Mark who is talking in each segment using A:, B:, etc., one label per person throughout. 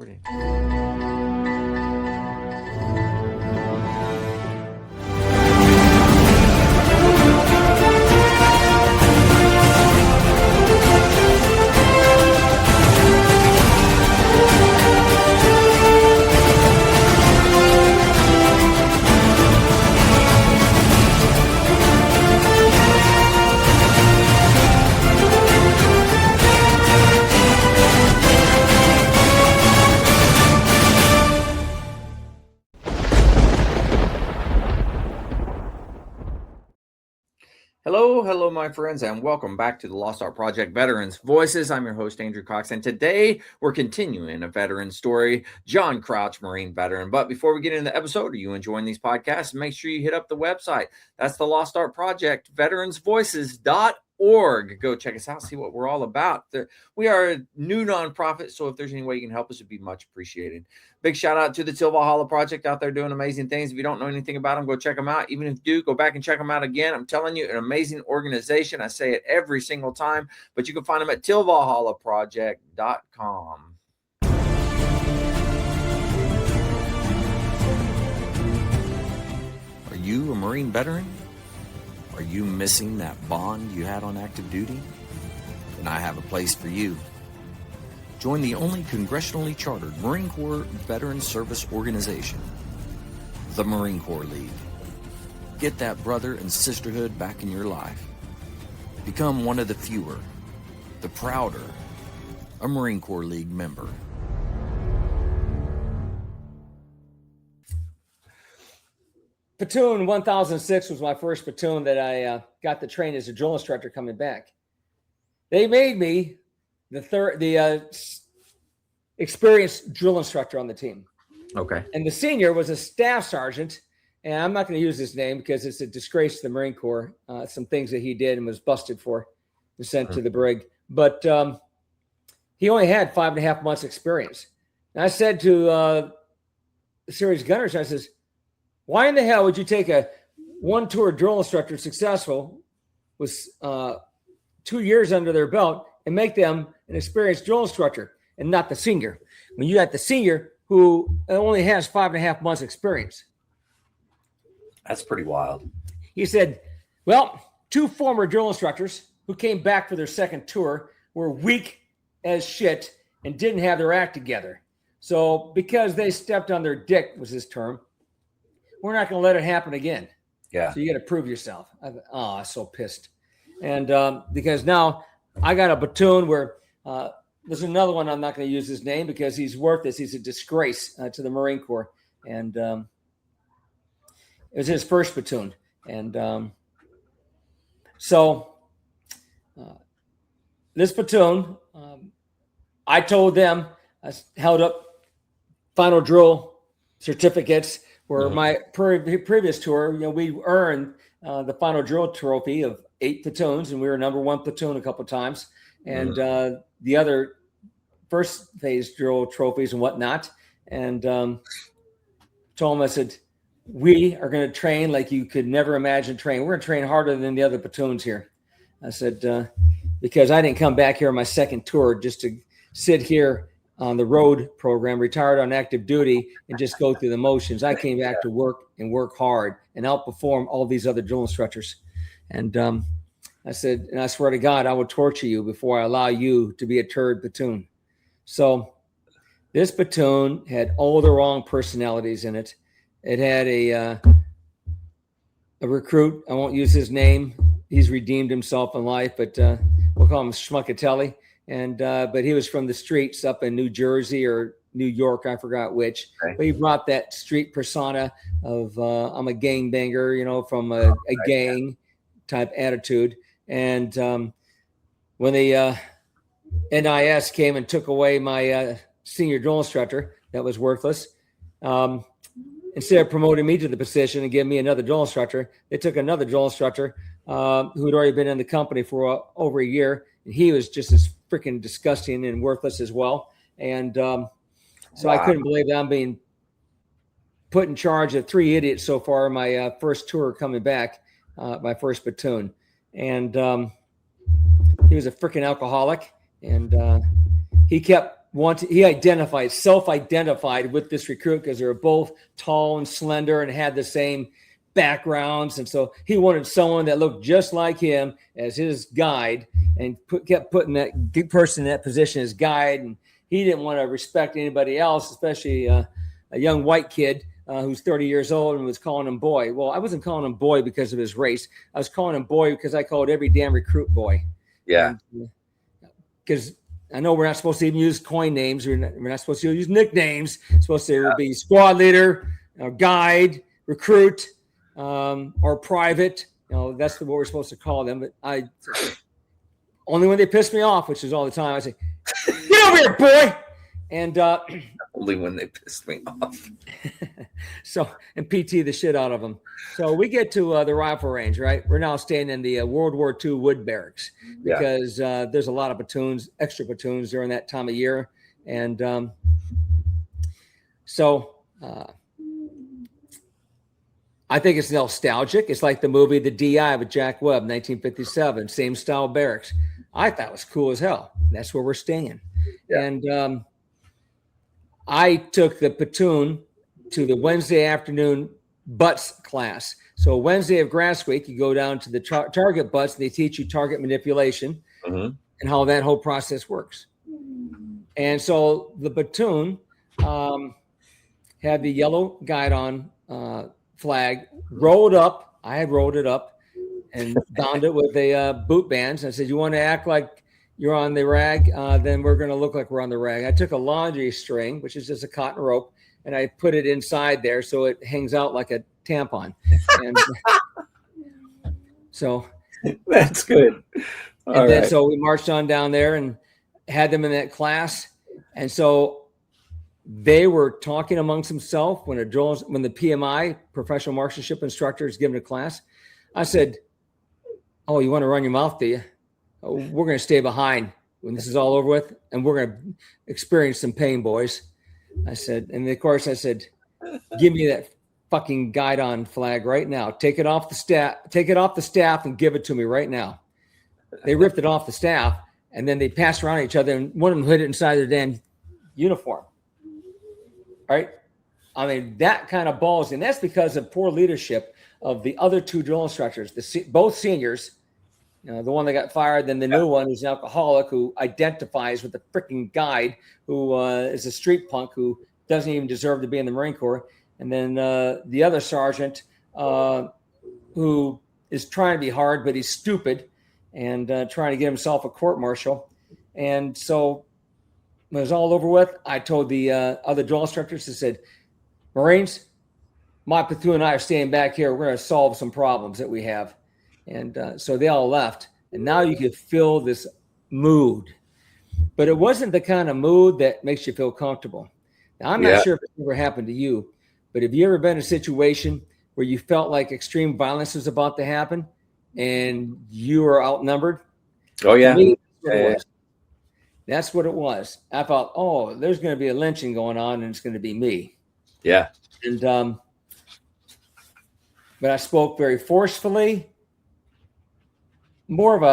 A: Recording. Hello, my friends, and welcome back to the Lost Art Project Veterans Voices. I'm your host, Andrew Cox, and today we're continuing a veteran story, John Crouch, Marine veteran. But before we get into the episode, are you enjoying these podcasts? Make sure you hit up the website. That's the Lost Art Project, veteransvoices.org. Go check us out, see what we're all about. We are a new nonprofit, so if there's any way you can help us, it'd be much appreciated. Big shout out to the Till Valhalla Project out there doing amazing things. If you don't know anything about them, go check them out. Even if you do, go back and check them out again. I'm telling you, an amazing organization. I say it every single time, but you can find them at tillvalhallaproject.com. Are you a Marine veteran? Are you missing that bond you had on active duty? Then I have a place for you. Join the only congressionally chartered Marine Corps Veteran Service Organization, the Marine Corps League. Get that brother and sisterhood back in your life. Become one of the fewer, the prouder, a Marine Corps League member.
B: Platoon 1006 was my first platoon that I got to train as a drill instructor coming back. They made me the experienced drill instructor on the team. Okay. And the senior was a staff sergeant, and I'm not going to use his name because it's a disgrace to the Marine Corps. Some things that he did and was busted for and sent to the brig. But he only had 5.5 months experience. And I said to the series gunners, I says, why in the hell would you take a one-tour drill instructor successful with 2 years under their belt and make them an experienced drill instructor and not the senior, when you got the senior who only has 5.5 months experience?
A: That's pretty wild.
B: He said, well, 2 former drill instructors who came back for their second tour were weak as shit and didn't have their act together. So because they stepped on their dick, was his term, we're not going to let it happen again.
A: Yeah.
B: So you got to prove yourself. I'm so pissed. And because now I got a platoon where there's another one. I'm not going to use his name because he's worthless. He's a disgrace to the Marine Corps. And it was his first platoon. And so this platoon, I told them, I held up final drill certificates where my previous tour, we earned the final drill trophy of 8 platoons, and we were number 1 platoon a couple of times. And the other first phase drill trophies and whatnot. And told them, I said, we are going to train like you could never imagine train. We're going to train harder than the other platoons here. I said, because I didn't come back here on my second tour just to sit here on the road program, retired on active duty, and just go through the motions. I came back to work and work hard and outperform all these other drill instructors. And I said, and I swear to God, I will torture you before I allow you to be a turd platoon. So this platoon had all the wrong personalities in it. It had a recruit. I won't use his name. He's redeemed himself in life, but we'll call him Schmuckatelli. And but he was from the streets up in New Jersey or New York, I forgot which. Okay. But he brought that street persona of I'm a gangbanger, from a gang type attitude. And when the NIS came and took away my senior drill instructor that was worthless, instead of promoting me to the position and giving me another drill instructor, they took another drill instructor who had already been in the company for over a year. And he was just as freaking disgusting and worthless as well. And so I couldn't believe that I'm being put in charge of 3 idiots so far in my first tour coming back, my first platoon. And he was a freaking alcoholic. And he kept self-identified with this recruit because they were both tall and slender and had the same backgrounds. And so he wanted someone that looked just like him as his guide, and kept putting that person in that position as guide. And he didn't want to respect anybody else, especially a young white kid who's 30 years old, and was calling him boy. Well, I wasn't calling him boy because of his race. I was calling him boy because I called every damn recruit boy.
C: Yeah.
B: Because I know we're not supposed to even use coin names. We're not supposed to use nicknames. It's supposed to be squad leader, guide, recruit, or private. That's what we're supposed to call them. But only when they piss me off, which is all the time, I say, "Get over here, boy!" And
C: only when they pissed me off.
B: And PT the shit out of them. So we get to the rifle range, right? We're now staying in the World War II wood barracks because there's a lot of extra platoons during that time of year. And I think it's nostalgic. It's like the movie The DI with Jack Webb, 1957, same style barracks. I thought it was cool as hell. That's where we're staying. Yeah. And I took the platoon to the Wednesday afternoon butts class. So Wednesday of grass week, you go down to the target butts, and they teach you target manipulation and how that whole process works. And so the platoon had the yellow guide on flag rolled up. I had rolled it up and bound it with a boot bands. I said, "You want to act like you're on the rag? Then we're going to look like we're on the rag." I took a laundry string, which is just a cotton rope, and I put it inside there so it hangs out like a tampon. And so
C: that's good.
B: So we marched on down there and had them in that class. And so they were talking amongst themselves when the PMI, professional marksmanship instructor, is giving a class. I said, "Oh, you want to run your mouth, do you? Oh, we're going to stay behind when this is all over with, and we're going to experience some pain, boys." I said, and of course I said, "Give me that fucking guide-on flag right now. Take it off the staff and give it to me right now." They ripped it off the staff, and then they passed around each other, and one of them hid it inside their damn uniform. Right? I mean, that kind of balls, and that's because of poor leadership of the other two drill instructors, both seniors. The one that got fired, then the new one who's an alcoholic who identifies with the freaking guide who is a street punk who doesn't even deserve to be in the Marine Corps. And then the other sergeant who is trying to be hard, but he's stupid and trying to get himself a court-martial. And so when it was all over with, I told the other drill instructors, I said, "Marines, my platoon and I are staying back here. We're going to solve some problems that we have." And so they all left. And now you could feel this mood. But it wasn't the kind of mood that makes you feel comfortable. Now, I'm not sure if it ever happened to you, but have you ever been in a situation where you felt like extreme violence was about to happen and you were outnumbered?
C: Oh, yeah.
B: That's what it was. I thought, oh, there's going to be a lynching going on, and it's going to be me.
C: Yeah.
B: And but I spoke very forcefully. More of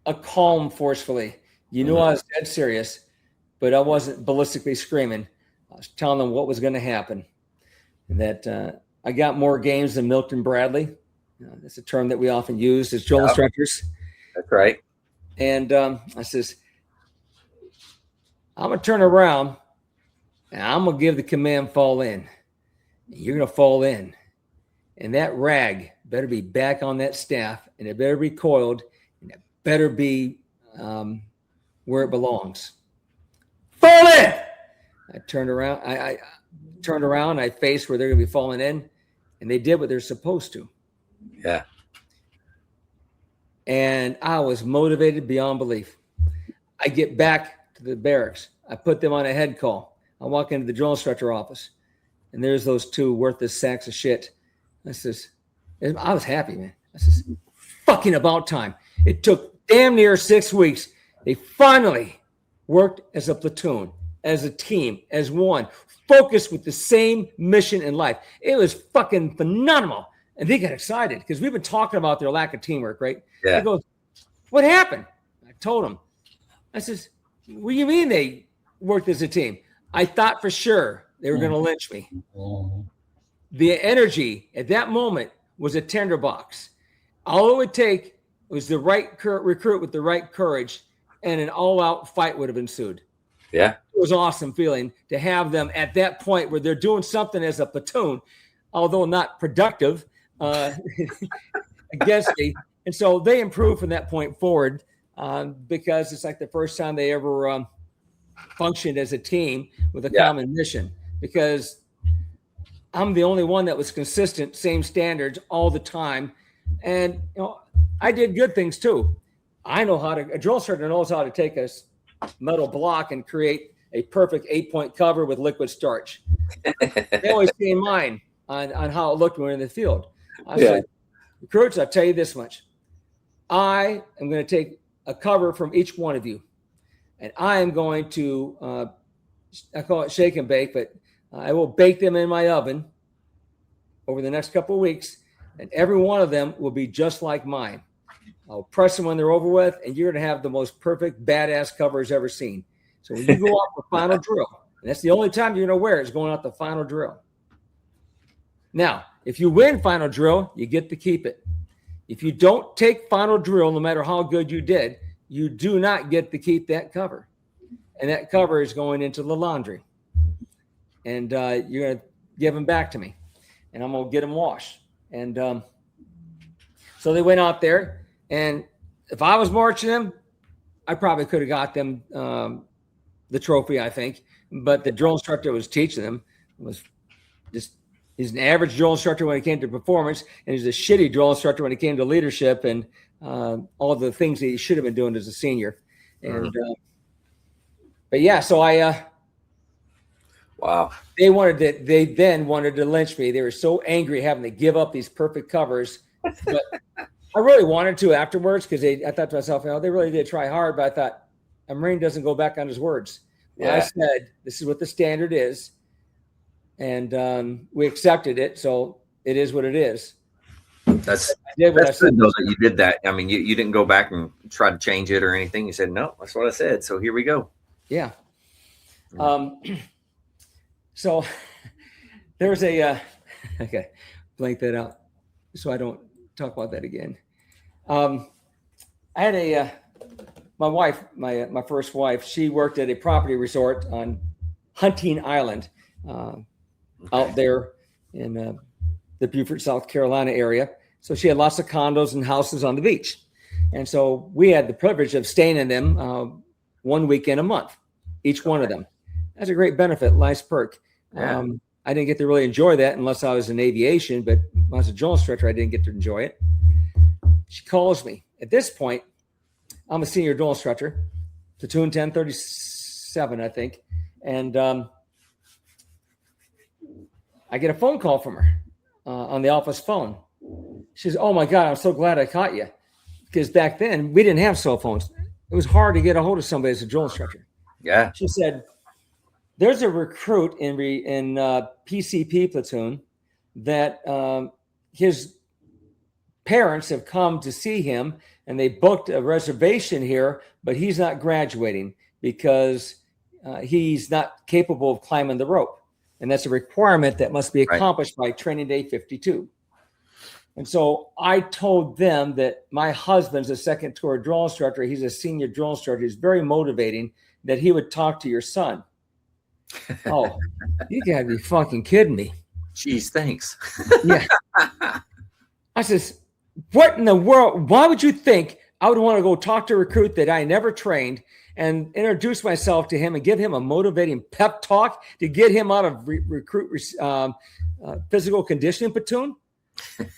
B: a calm forcefully. You knew I was dead serious, but I wasn't ballistically screaming. I was telling them what was going to happen. And that I got more games than Milton Bradley. That's a term that we often use as drill instructors.
C: That's right.
B: And I says, "I'm going to turn around and I'm going to give the command fall in. You're going to fall in. And that rag better be back on that staff, and it better be coiled, and it better be where it belongs. Fall in!" I turned around. I turned around. I faced where they're going to be falling in, and they did what they're supposed to.
C: Yeah.
B: And I was motivated beyond belief. I get back to the barracks. I put them on a head call. I walk into the drill instructor office, and there's those two worthless sacks of shit. I was happy, man. I says, "Fucking about time." It took damn near 6 weeks. They finally worked as a platoon, as a team, as one, focused with the same mission in life. It was fucking phenomenal. And they got excited because we've been talking about their lack of teamwork, right?
C: Yeah.
B: They go, "What happened?" I told them. I says, What do you mean they worked as a team? I thought for sure they were going to lynch me. The energy at that moment was a tinderbox. All it would take was the right recruit with the right courage, and an all-out fight would have ensued.
C: Yeah.
B: It was awesome feeling to have them at that point where they're doing something as a platoon, although not productive, against me. And so they improved from that point forward because it's like the first time they ever functioned as a team with a common mission, because I'm the only one that was consistent, same standards all the time. And, I did good things too. I know a drill instructor knows how to take a metal block and create a perfect 8-point cover with liquid starch. They always see mine on how it looked when we were in the field. I said, recruits, I'll tell you this much. I am going to take a cover from each one of you, and I am going to, I call it shake and bake, but I will bake them in my oven over the next couple of weeks, and every one of them will be just like mine. I'll press them when they're over with, and you're going to have the most perfect badass covers ever seen. So when you go out for final drill, and that's the only time you're going to wear it, is going out the final drill. Now, if you win final drill, you get to keep it. If you don't take final drill, no matter how good you did, you do not get to keep that cover. And that cover is going into the laundry. And you're going to give them back to me. And I'm going to get them washed. And so they went out there. And if I was marching them, I probably could have got them the trophy, I think. But the drill instructor was teaching them was just, he's an average drill instructor when it came to performance, and he's a shitty drill instructor when it came to leadership and all the things that he should have been doing as a senior. And but yeah, so
C: wow.
B: They then wanted to lynch me. They were so angry having to give up these perfect covers. But I really wanted to afterwards, because I thought to myself, they really did try hard, but I thought a Marine doesn't go back on his words. I said, this is what the standard is. And we accepted it. So it is what it is.
C: That's good, though, that you did that. I mean, you didn't go back and try to change it or anything. You said, no, that's what I said. So here we go.
B: Yeah. So there's okay, blank that out so I don't talk about that again. I had my wife, my first wife, she worked at a property resort on Hunting Island out there in the Beaufort, South Carolina area. So she had lots of condos and houses on the beach. And so we had the privilege of staying in them 1 weekend a month, each one of them. That's a great benefit, nice perk.
C: Yeah.
B: I didn't get to really enjoy that unless I was in aviation, but when I was a drill instructor, I didn't get to enjoy it. She calls me. At this point, I'm a senior drill instructor, platoon 1037, I think. And I get a phone call from her on the office phone. She says, oh my God, I'm so glad I caught you. Because back then we didn't have cell phones. It was hard to get a hold of somebody as a drill instructor.
C: Yeah.
B: She said, there's a recruit in PCP platoon that his parents have come to see him, and they booked a reservation here, but he's not graduating because he's not capable of climbing the rope. And that's a requirement that must be accomplished by training day 52. And so I told them that my husband's a second tour drill instructor. He's a senior drill instructor. He's very motivating, that he would talk to your son. Oh, you gotta be fucking kidding me.
C: Geez, thanks.
B: Yeah. I says, what in the world? Why would you think I would want to go talk to a recruit that I never trained and introduce myself to him and give him a motivating pep talk to get him out of physical conditioning platoon?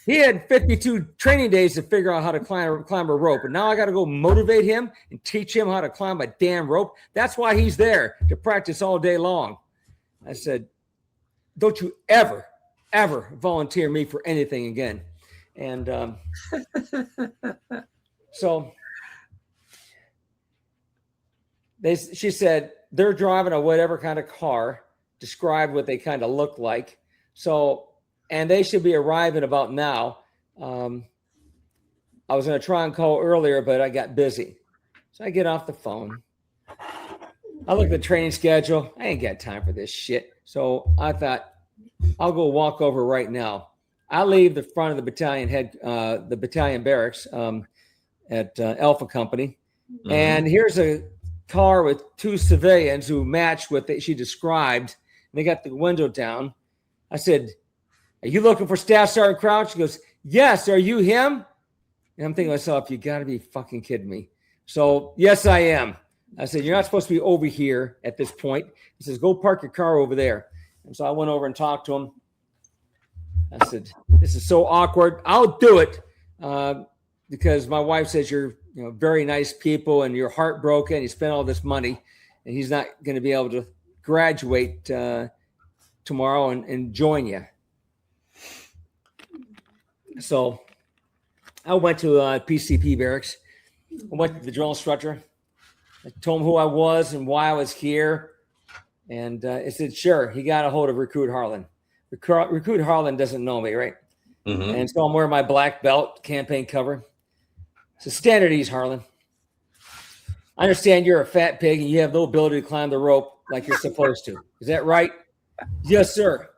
B: He had 52 training days to figure out how to climb a rope. And now I got to go motivate him and teach him how to climb a damn rope. That's why he's there, to practice all day long. I said, don't you ever, ever volunteer me for anything again. And so she said, they're driving a whatever kind of car, described what they kind of look like. So, and they should be arriving about now. I was going to try and call earlier, but I got busy. So I get off the phone. I looked at the training schedule. I ain't got time for this shit. So I thought, I'll go walk over right now. I leave the front of the battalion barracks at Alpha Company. Mm-hmm. And here's a car with two civilians who matched what she described. And they got the window down. I said, are you looking for Staff Sergeant Crouch? She goes, yes. Are you him? And I'm thinking to myself, you got to be fucking kidding me. So, yes, I am. I said, you're not supposed to be over here at this point. He says, go park your car over there. And so I went over and talked to him. I said, this is so awkward. I'll do it because my wife says you're very nice people and you're heartbroken. You spent all this money and he's not going to be able to graduate tomorrow and join you. So I went to PCP barracks. I went to the drill instructor. I told him who I was and why I was here. And he said, sure. He got a hold of Recruit Harlan. Recruit Harlan doesn't know me, right? Mm-hmm. And so I'm wearing my black belt campaign cover. So standard ease, Harlan. I understand you're a fat pig and you have no ability to climb the rope like you're supposed to. Is that right? Yes, sir.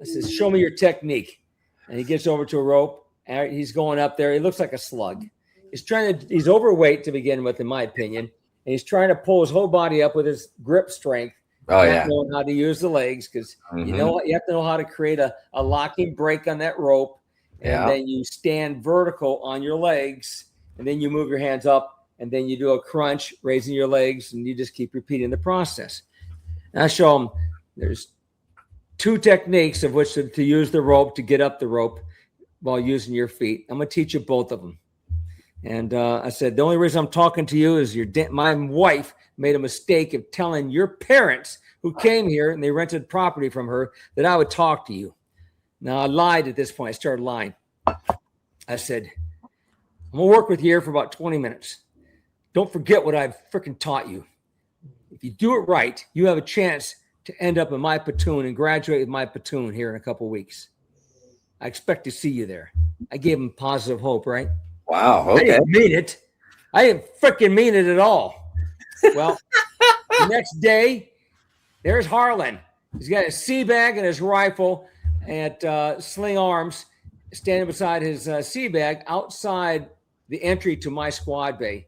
B: I said, show me your technique. And he gets over to a rope. And he's going up there. He looks like a slug. He's overweight to begin with, in my opinion. And he's trying to pull his whole body up with his grip strength.
C: Oh, yeah.
B: Knowing how to use the legs because you have to know how to create a locking break on that rope. And then you stand vertical on your legs. And then you move your hands up. And then you do a crunch, raising your legs. And you just keep repeating the process. And I show them there's two techniques of which to use the rope to get up the rope while using your feet. I'm going to teach you both of them. And I said, the only reason I'm talking to you is my wife made a mistake of telling your parents who came here and they rented property from her that I would talk to you. Now, I lied at this point. I started lying. I said, I'm going to work with you here for about 20 minutes. Don't forget what I've freaking taught you. If you do it right, you have a chance to end up in my platoon and graduate with my platoon here in a couple of weeks. I expect to see you there. I gave him positive hope, right?
C: Wow. Okay.
B: I didn't mean it. I didn't freaking mean it at all. Well, the next day, there's Harlan. He's got his sea bag and his rifle at Sling Arms standing beside his sea bag outside the entry to my squad bay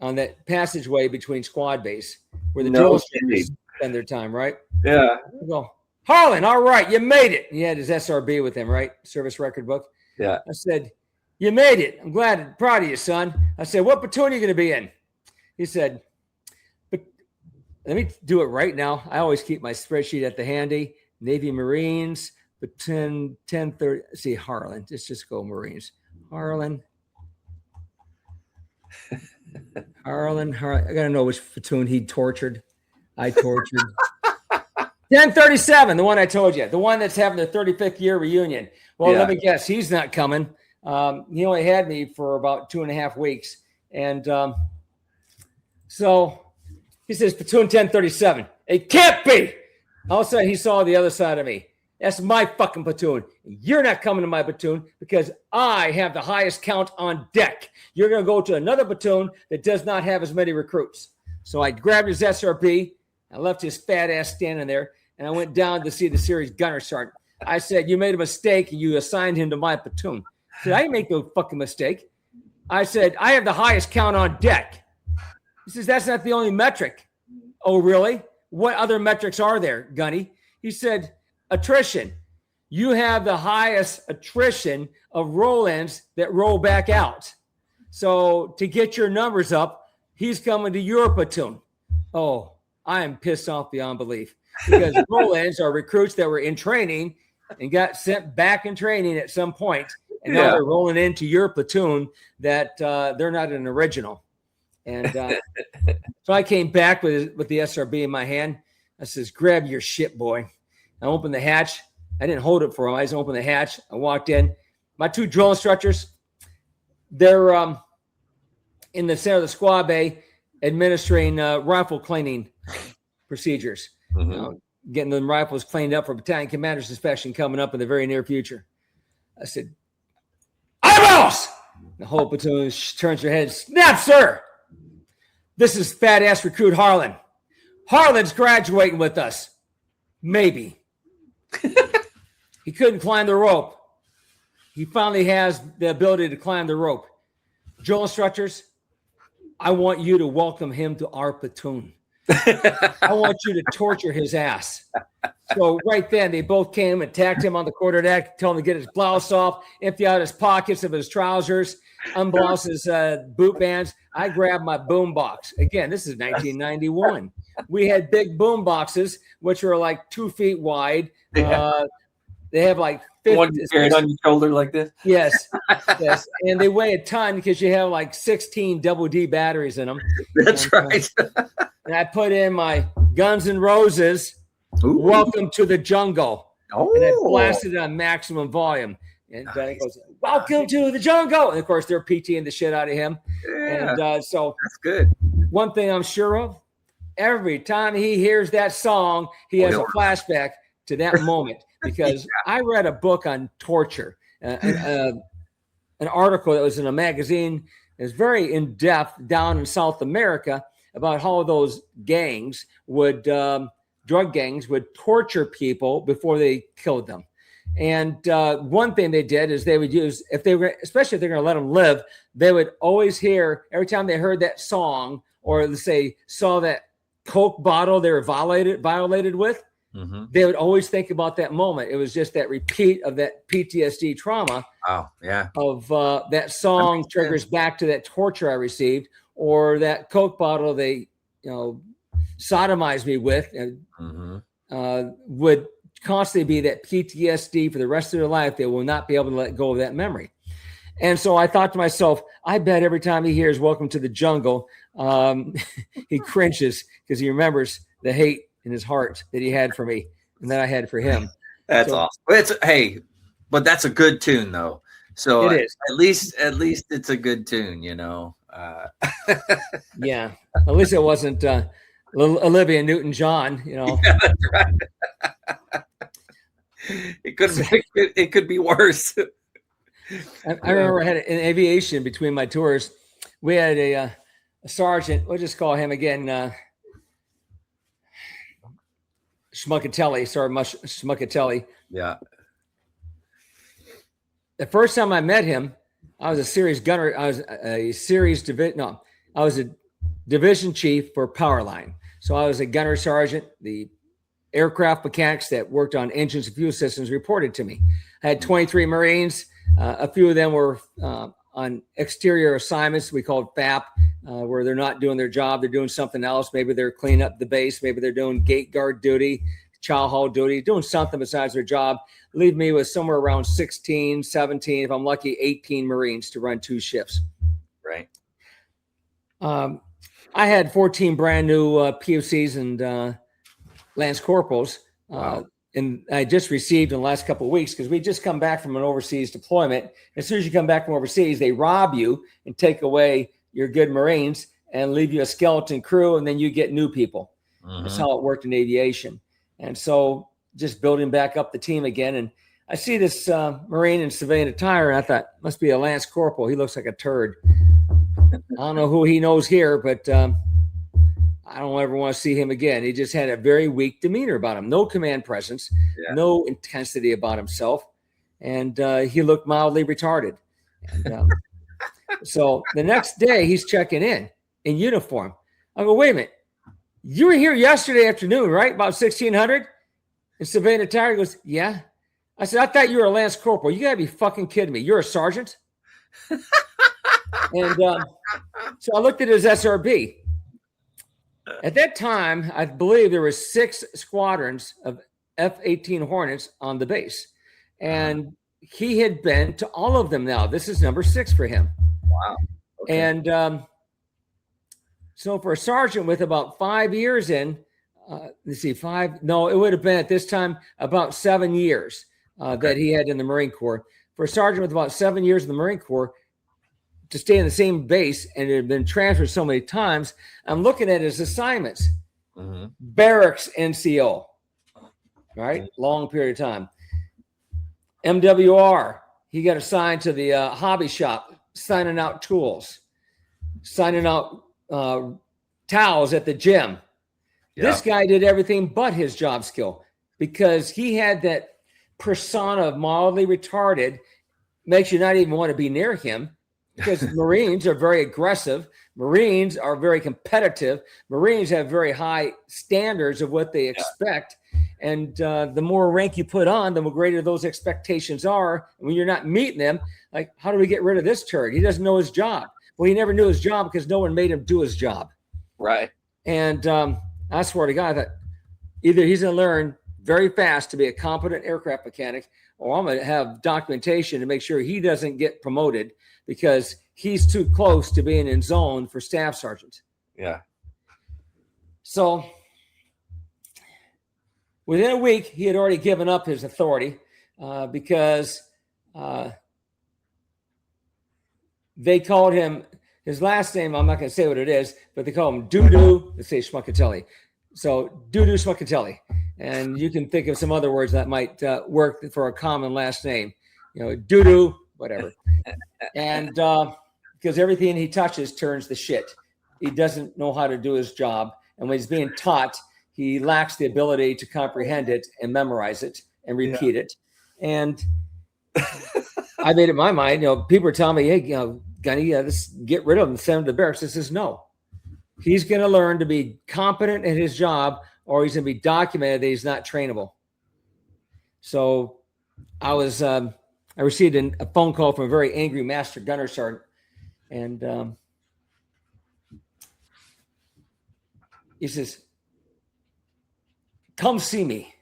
B: on that passageway between squad bays where the drill instructors spend their time, right?
C: Yeah.
B: I go, Harlan, all right, you made it. He had his SRB with him, right? Service record book.
C: Yeah.
B: I said, you made it. I'm glad and proud of you, son. I said, what platoon are you going to be in? He said, but let me do it right now. I always keep my spreadsheet at the handy. Navy Marines, platoon 1030. See, Harlan. Let's just go Marines. Harlan. I got to know which platoon he tortured. I tortured. 1037, the one I told you. The one that's having their 35th year reunion. Well, let me guess. He's not coming. He only had me for about 2.5 weeks. And so he says, platoon 1037. It can't be. All of a sudden, he saw the other side of me. That's my fucking platoon. You're not coming to my platoon because I have the highest count on deck. You're going to go to another platoon that does not have as many recruits. So I grabbed his SRB. I left his fat ass standing there. And I went down to see the series gunner sergeant. I said, you made a mistake and you assigned him to my platoon. I said, I didn't make no fucking mistake. I said, I have the highest count on deck. He says, that's not the only metric. Oh, really? What other metrics are there, Gunny? He said, attrition. You have the highest attrition of roll-ins that roll back out. So to get your numbers up, he's coming to your platoon. Oh, I am pissed off beyond belief because roll-ins are recruits that were in training and got sent back in training at some point. And now they're rolling into your platoon that they're not an original. And so I came back with the SRB in my hand. I says, grab your shit, boy. I opened the hatch. I didn't hold it for him. I just opened the hatch. I walked in. My two drill instructors, they're in the center of the squad bay administering rifle cleaning procedures. Getting the rifles cleaned up for battalion commander's inspection coming up in the very near future. I said, eyeballs! The whole platoon turns their head. Snap, sir! This is fat ass recruit Harlan. Harlan's graduating with us. Maybe. He couldn't climb the rope. He finally has the ability to climb the rope. Drill instructors, I want you to welcome him to our platoon. I want you to torture his ass. So right then, they both came and attacked him on the quarterdeck, told him to get his blouse off, empty out his pockets of his trousers, unblouse his boot bands. I grabbed my boom box. Again, this is 1991. We had big boom boxes, which were like 2 feet wide. They have like 50.
C: One carried on your shoulder like this?
B: Yes. Yes. And they weigh a ton because you have like 16 double D batteries in them.
C: That's right.
B: And I put in my Guns N' Roses,
C: Ooh.
B: Welcome to the Jungle.
C: Oh.
B: And I blasted it on maximum volume. And then it goes, welcome to the jungle. And of course, they're PTing the shit out of him.
C: Yeah.
B: And so
C: that's good.
B: One thing I'm sure of, every time he hears that song, he has a flashback to that moment. Because I read a book on torture, an article that was in a magazine. It's very in depth down in South America about how those gangs would, drug gangs would torture people before they killed them. And one thing they did is they would use, if they were, especially if they're going to let them live, they would always hear every time they heard that song, or let's say saw that Coke bottle they were violated with. Mm-hmm. They would always think about that moment. It was just that repeat of that PTSD trauma.
C: Oh, yeah.
B: Of that song triggers back to that torture I received, or that Coke bottle they, sodomized me with, and would constantly be that PTSD for the rest of their life. They will not be able to let go of that memory. And so I thought to myself, I bet every time he hears "Welcome to the Jungle," he cringes because he remembers the hate in his heart that he had for me and that I had for him.
C: That's awesome. But that's a good tune though. So
B: it is.
C: At least it's a good tune,
B: Yeah. At least it wasn't Olivia Newton-John,
C: Yeah, that's right. It could be worse.
B: I remember I had in aviation between my tours, we had a sergeant, we'll just call him again, Schmuckatelli.
C: Yeah.
B: The first time I met him, I was a series gunner. I was a division chief for Powerline. So I was a gunner sergeant. The aircraft mechanics that worked on engines and fuel systems reported to me. I had 23 Marines. A few of them were on exterior assignments we called FAP, where they're not doing their job. They're doing something else. Maybe they're cleaning up the base. Maybe they're doing gate guard duty, chow hall duty, doing something besides their job. Leave me with somewhere around 16, 17, if I'm lucky, 18 Marines to run 2 shifts.
C: Right.
B: I had 14 brand new POCs and Lance Corporals.
C: Wow.
B: And I just received in the last couple of weeks, because we just come back from an overseas deployment. As soon as you come back from overseas, they rob you and take away your good Marines and leave you a skeleton crew, and then you get new people. Mm-hmm. That's how it worked in aviation. And so just building back up the team again. And I see this Marine in civilian attire, and I thought, must be a Lance Corporal. He looks like a turd. I don't know who he knows here, but I don't ever want to see him again. He just had a very weak demeanor about him. No command presence, no intensity about himself. And he looked mildly retarded. And, so the next day he's checking in uniform. I go, wait a minute. You were here yesterday afternoon, right? About 1600 in civilian attire? He goes, yeah. I said, I thought you were a Lance Corporal. You got to be fucking kidding me. You're a sergeant? And so I looked at his SRB. At that time, I believe there were 6 squadrons of F-18 Hornets on the base. And he had been to all of them now. This is number 6 for him.
C: Wow. Okay.
B: And so for a sergeant with about 5 years in, let's see, 5, no, it would have been at this time about 7 years that he had in the Marine Corps. For a sergeant with about 7 years in the Marine Corps, to stay in the same base and it had been transferred so many times, I'm looking at his assignments. Mm-hmm. Barracks NCO, right? Mm-hmm. Long period of time. MWR, he got assigned to the hobby shop, signing out tools, signing out towels at the gym.
C: Yeah.
B: This guy did everything but his job skill because he had that persona of mildly retarded, makes you not even want to be near him because Marines are very aggressive. Marines are very competitive. Marines have very high standards of what they expect. And the more rank you put on, the more greater those expectations are. And when you're not meeting them, like, how do we get rid of this turd? He doesn't know his job. Well, he never knew his job because no one made him do his job.
C: Right.
B: And I swear to God that either he's going to learn very fast to be a competent aircraft mechanic, or I'm going to have documentation to make sure he doesn't get promoted because he's too close to being in zone for staff sergeant.
C: Yeah.
B: So within a week, he had already given up his authority because they called him, his last name, I'm not going to say what it is, but they call him Doo-Doo, let's say Schmuckatelli. So Doo-Doo Schmuckatelli. And you can think of some other words that might work for a common last name. You know, Doo-Doo, whatever. And because everything he touches turns to shit. He doesn't know how to do his job. And when he's being taught, he lacks the ability to comprehend it and memorize it and repeat it. And I made it my mind, you know, people are telling me, hey, you know, Gunny, let's get rid of him, send him to the barracks. This is no. He's going to learn to be competent at his job, or he's going to be documented that he's not trainable. So I received a phone call from a very angry master gunner sergeant. And he says, come see me.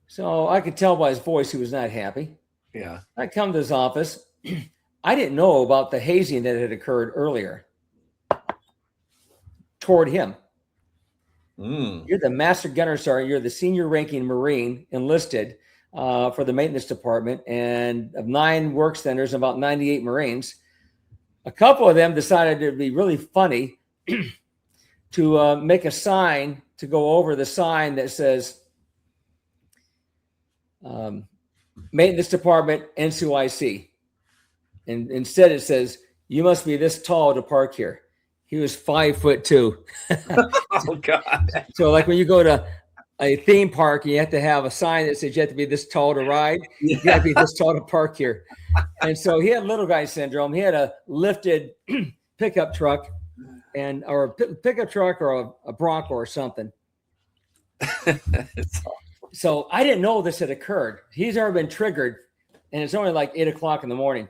B: So I could tell by his voice he was not happy.
C: Yeah.
B: I come to his office. I didn't know about the hazing that had occurred earlier toward him. You're the master gunner sergeant. You're the senior ranking Marine enlisted for the maintenance department, and of 9 work centers, about 98 Marines. A couple of them decided it'd be really funny to make a sign to go over the sign that says maintenance department NCOIC. And instead it says, you must be this tall to park here. He was 5'2".
C: Oh God.
B: So like when you go to a theme park, you have to have a sign that says you have to be this tall to ride. You got to be this tall to park here. And so he had little guy syndrome. He had a lifted pickup truck or a pickup truck or a Bronco or something. So I didn't know this had occurred. He's already been triggered, and it's only like 8 o'clock in the morning.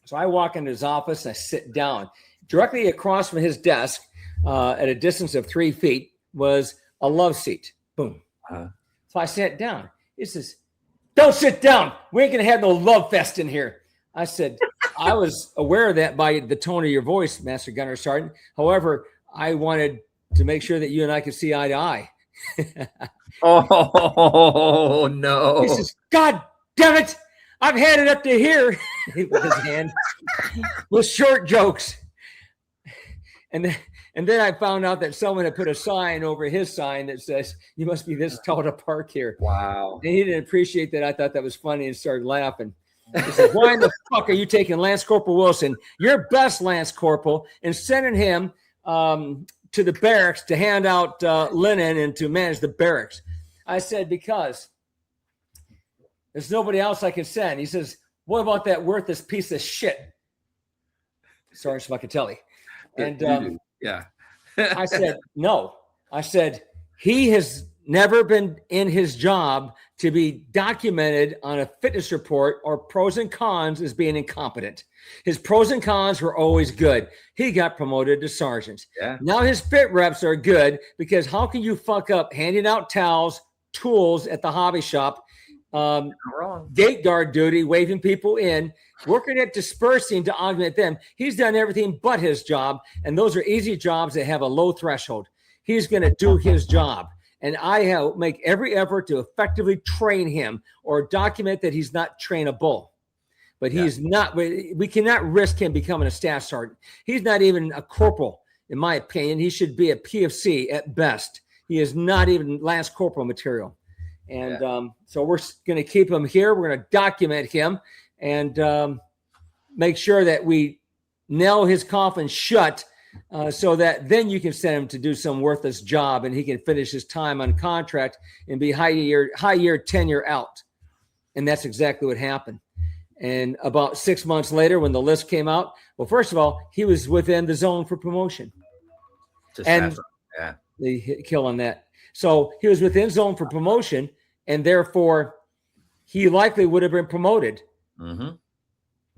B: So I walk into his office and I sit down. Directly across from his desk, at a distance of 3 feet, was a love seat. Boom. So I sat down. He says, don't sit down. We ain't going to have no love fest in here. I said, I was aware of that by the tone of your voice, Master Gunner Sergeant. However, I wanted to make sure that you and I could see eye to eye.
C: Oh, no.
B: He says, God damn it. I've had it up to here with his hand with short jokes. And then I found out that someone had put a sign over his sign that says, you must be this tall to park here.
C: Wow.
B: And he didn't appreciate that. I thought that was funny and started laughing. He said, why in the fuck are you taking Lance Corporal Wilson, your best Lance Corporal, and sending him to the barracks to hand out linen and to manage the barracks? I said, because there's nobody else I can send. He says, what about that worthless piece of shit, Sergeant Schmuckatelli? And
C: yeah.
B: I said, no. I said, he has never been in his job to be documented on a fitness report or pros and cons as being incompetent. His pros and cons were always good. He got promoted to sergeant.
C: Yeah.
B: Now his fit reps are good because how can you fuck up handing out towels, tools at the hobby shop, gate guard duty, waving people in, working at dispersing to augment them. He's done everything but his job, and those are easy jobs that have a low threshold. He's going to do his job, and I make every effort to effectively train him or document that he's not trainable. But he's not. We cannot risk him becoming a staff sergeant. He's not even a corporal, in my opinion. He should be a PFC at best. He is not even Lance Corporal material. And so we're going to keep him here. We're going to document him and make sure that we nail his coffin shut so that then you can send him to do some worthless job and he can finish his time on contract and be high year tenure out. And that's exactly what happened. And about 6 months later, when the list came out, well, first of all, he was within the zone for promotion. And they hit kill on that. So he was within zone for promotion, and therefore he likely would have been promoted.
C: Mm-hmm.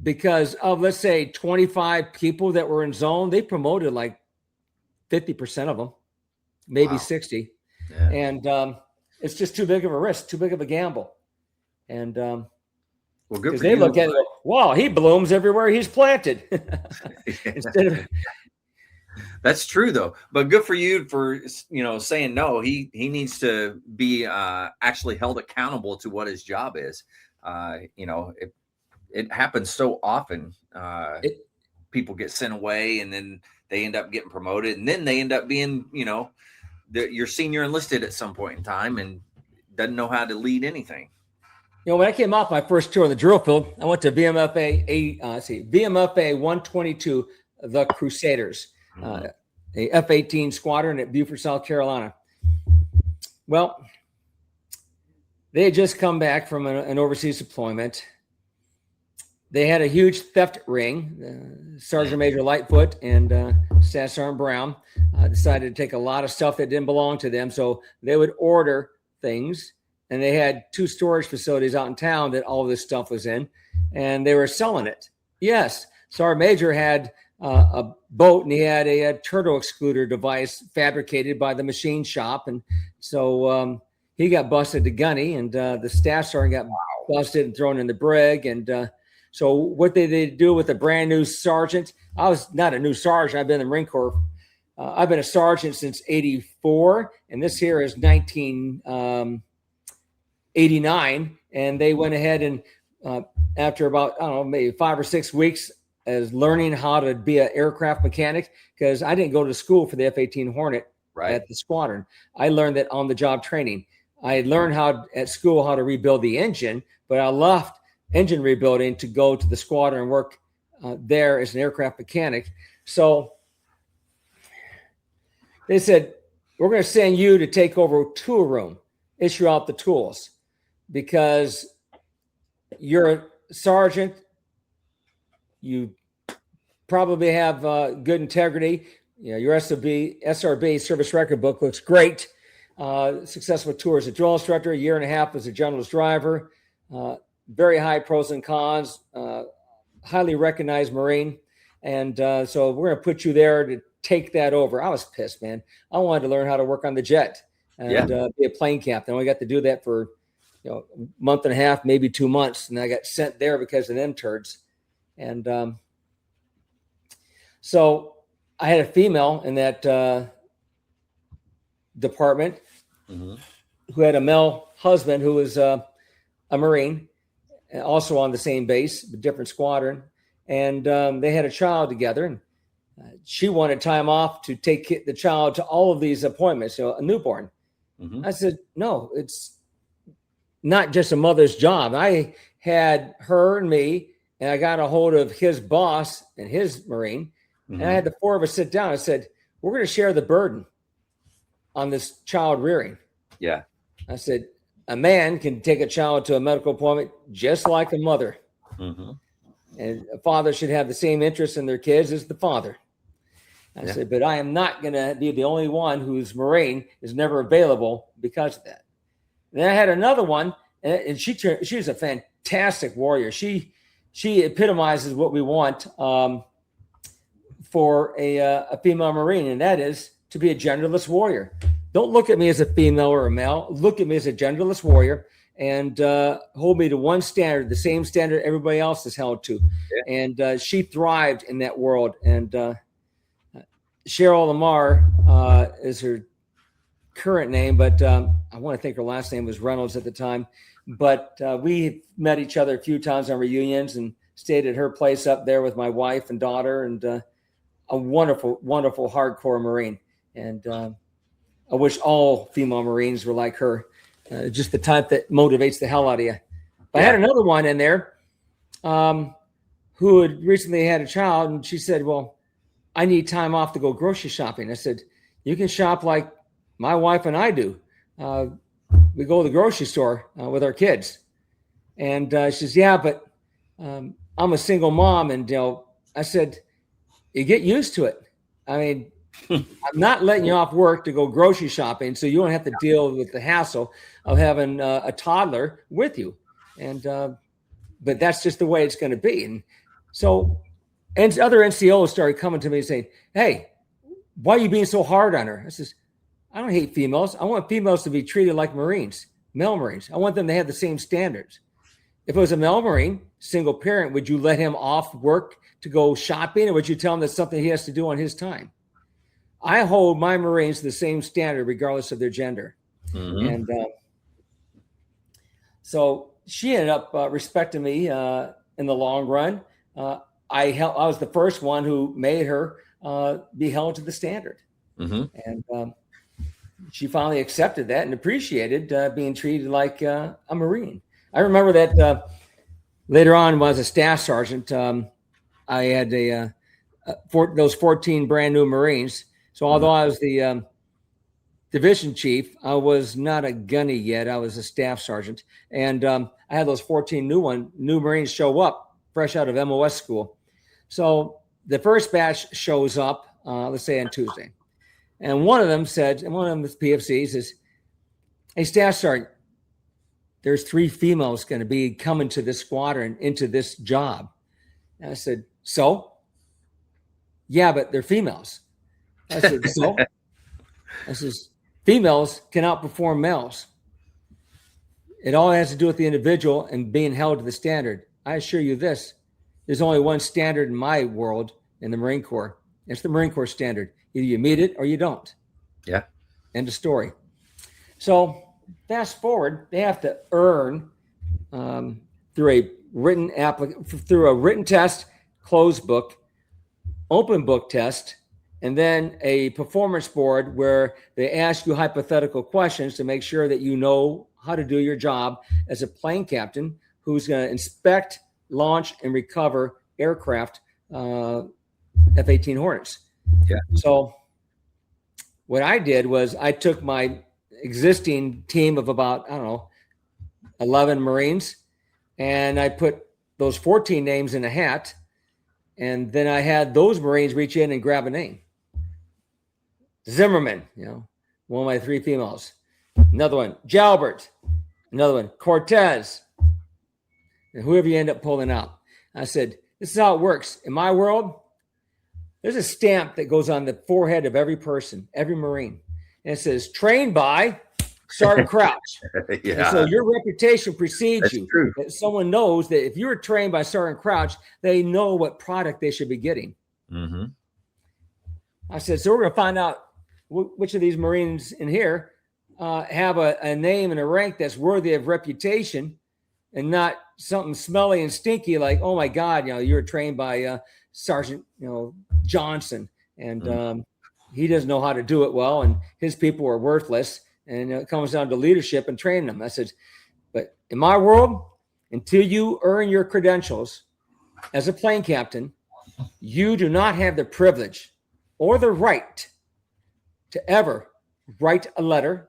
B: Because of, let's say, 25 people that were in zone, they promoted like 50% of them, maybe 60. Yeah. And it's just too big of a risk, too big of a gamble. And well, good because they look at it, wow, he blooms everywhere he's planted. Instead of
C: that's true though, but good for you for saying no. He needs to be actually held accountable to what his job is. It happens so often. People get sent away, and then they end up getting promoted, and then they end up being, your senior enlisted at some point in time, and doesn't know how to lead anything.
B: When I came off my first tour in the drill field, I went to VMFA 122, the Crusaders, a F-18 squadron at Beaufort, South Carolina. Well, they had just come back from an overseas deployment. They had a huge theft ring. Sergeant Major Lightfoot and Staff Sergeant Brown decided to take a lot of stuff that didn't belong to them. So they would order things, and they had 2 storage facilities out in town that all of this stuff was in, and they were selling it. Yes, Sergeant Major had a boat, and he had a turtle excluder device fabricated by the machine shop. And so he got busted to gunny, and the Staff Sergeant got busted and thrown in the brig. And so what did they do with a brand new sergeant? I was not a new sergeant. I've been in the Marine Corps. I've been a sergeant since 84, and this here is 1989. And they went ahead and after about, I don't know, maybe 5 or 6 weeks as learning how to be an aircraft mechanic, because I didn't go to school for the F-18 Hornet at the squadron. I learned that on the job training. I learned at school how to rebuild the engine, but I left engine rebuilding to go to the squadron and work there as an aircraft mechanic. So they said, we're going to send you to take over a tool room, issue out the tools, because you're a sergeant. You probably have good integrity. Your SRB service record book looks great. Successful tour as a drill instructor, a year and a half as a generalist driver. Very high pros and cons, highly recognized Marine. And so we're going to put you there to take that over. I was pissed, man. I wanted to learn how to work on the jet and be a plane captain. I only got to do that for a month and a half, maybe 2 months. And I got sent there because of them turds. And so I had a female in that department who had a male husband who was a Marine, also on the same base, but different squadron. And they had a child together, and she wanted time off to take the child to all of these appointments, a newborn. I said, no, it's not just a mother's job. I had her and me, and I got a hold of his boss and his Marine, and I had the 4 of us sit down. I said, we're going to share the burden on this child rearing.
C: Yeah.
B: I said, a man can take a child to a medical appointment just like a mother. And a father should have the same interest in their kids as the father. I said, but I am not going to be the only one whose Marine is never available because of that. And then I had another one, and she was a fantastic warrior. She epitomizes what we want for a female Marine, and that is to be a genderless warrior. Don't look at me as a female or a male. Look at me as a genderless warrior, and hold me to one standard, the same standard everybody else is held to. And she thrived in that world. And Cheryl Lamar is her current name, but I want to think her last name was Reynolds at the time. But we met each other a few times on reunions and stayed at her place up there with my wife and daughter, and a wonderful, wonderful hardcore Marine. And I wish all female Marines were like her, just the type that motivates the hell out of you. But I had another one in there who had recently had a child, and she said, well, I need time off to go grocery shopping. I said, you can shop like my wife and I do. We go to the grocery store with our kids. And she says, yeah, but I'm a single mom. And, I said, you get used to it. I mean, I'm not letting you off work to go grocery shopping, so you don't have to deal with the hassle of having a toddler with you. And but that's just the way it's going to be. And so, and other NCOs started coming to me and saying, "Hey, why are you being so hard on her?" I says, "I don't hate females. I want females to be treated like Marines, male Marines. I want them to have the same standards. If it was a male Marine, single parent, would you let him off work to go shopping, or would you tell him that's something he has to do on his time? I hold my Marines to the same standard, regardless of their gender." Mm-hmm. And so she ended up respecting me in the long run. I was the first one who made her be held to the standard. Mm-hmm. And she finally accepted that and appreciated being treated like a Marine. I remember that later on, when I was a staff sergeant, I had those 14 brand new Marines. So although I was the division chief, I was not a gunny yet. I was a staff sergeant. And I had those 14 new Marines show up fresh out of MOS school. So the first batch shows up, let's say on Tuesday. And one of them said, and one of them was PFC, says, "Hey, staff sergeant, there's 3 females going to be coming to this squadron into this job." And I said, "So?" "Yeah, but they're females." I said, "So?" I says, "Females can outperform males. It all has to do with the individual and being held to the standard. I assure you this, there's only one standard in my world in the Marine Corps. It's the Marine Corps standard. Either you meet it or you don't."
C: Yeah.
B: End of story. So fast forward, they have to earn through a written test, closed book, open book test, and then a performance board where they ask you hypothetical questions to make sure that you know how to do your job as a plane captain who's going to inspect, launch, and recover aircraft, F-18 Hornets.
C: Yeah.
B: So what I did was I took my existing team of about, 11 Marines, and I put those 14 names in a hat, and then I had those Marines reach in and grab a name. Zimmerman, one of my 3 females. Another one, Jalbert. Another one, Cortez. And whoever you end up pulling out. I said, this is how it works. In my world, there's a stamp that goes on the forehead of every person, every Marine. And it says, trained by Sergeant Crouch.
C: Yeah.
B: And so your reputation precedes
C: That's
B: you.
C: true.
B: That someone knows that if you were trained by Sergeant Crouch, they know what product they should be getting. Mm-hmm. I said, so we're going to find out which of these Marines in here have a name and a rank that's worthy of reputation and not something smelly and stinky like, oh my God, you're trained by Sergeant, Johnson, and he doesn't know how to do it well, and his people are worthless, and it comes down to leadership and training them. I said, but in my world, until you earn your credentials as a plane captain, you do not have the privilege or the right to ever write a letter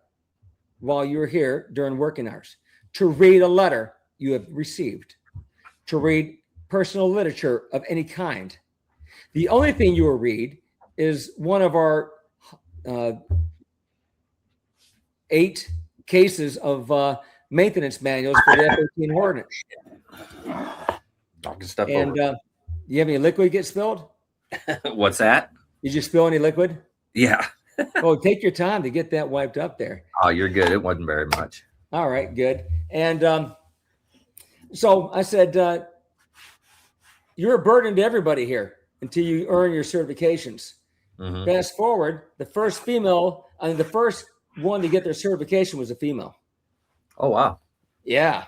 B: while you're here during working hours, to read a letter you have received, to read personal literature of any kind. The only thing you will read is one of our 8 cases of maintenance manuals for the F-18 Hornet.
C: Talking stuff
B: and you have any liquid get spilled?
C: What's that?
B: Did you spill any liquid?
C: Yeah.
B: Oh, take your time to get that wiped up there.
C: Oh, you're good. It wasn't very much.
B: All right, good. And so I said, you're a burden to everybody here until you earn your certifications. Mm-hmm. Fast forward, the first one to get their certification was a female.
C: Oh, wow.
B: Yeah.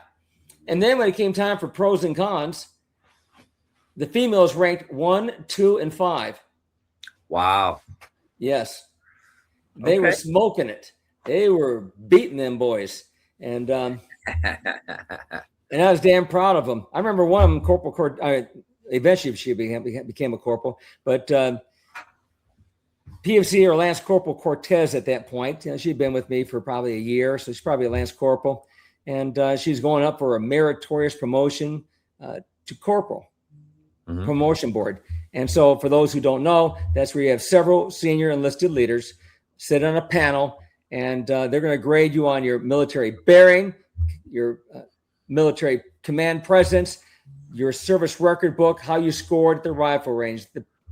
B: And then when it came time for pros and cons, the females ranked 1, 2, and 5. Wow. Yes. They were smoking it. They were beating them boys. And and I was damn proud of them. I remember one of them, eventually she became a corporal, but PFC, or Lance Corporal Cortez at that point. She'd been with me for probably a year, so she's probably a Lance Corporal. And she's going up for a meritorious promotion to Corporal promotion board. And so for those who don't know, that's where you have several senior enlisted leaders sit on a panel, and they're going to grade you on your military bearing, your military command presence, your service record book, how you scored at the rifle range,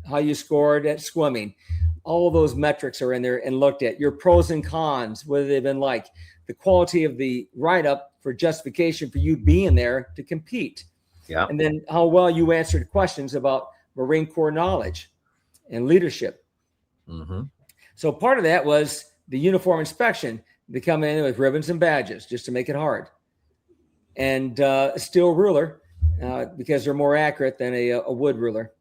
B: how you scored at swimming. All of those metrics are in there and looked at. Your pros and cons, whether they've been like, the quality of the write-up for justification for you being there to compete.
C: Yeah.
B: And then how well you answered questions about Marine Corps knowledge and leadership. So part of that was the uniform inspection. They come in with ribbons and badges just to make it hard. And a steel ruler, because they're more accurate than a wood ruler.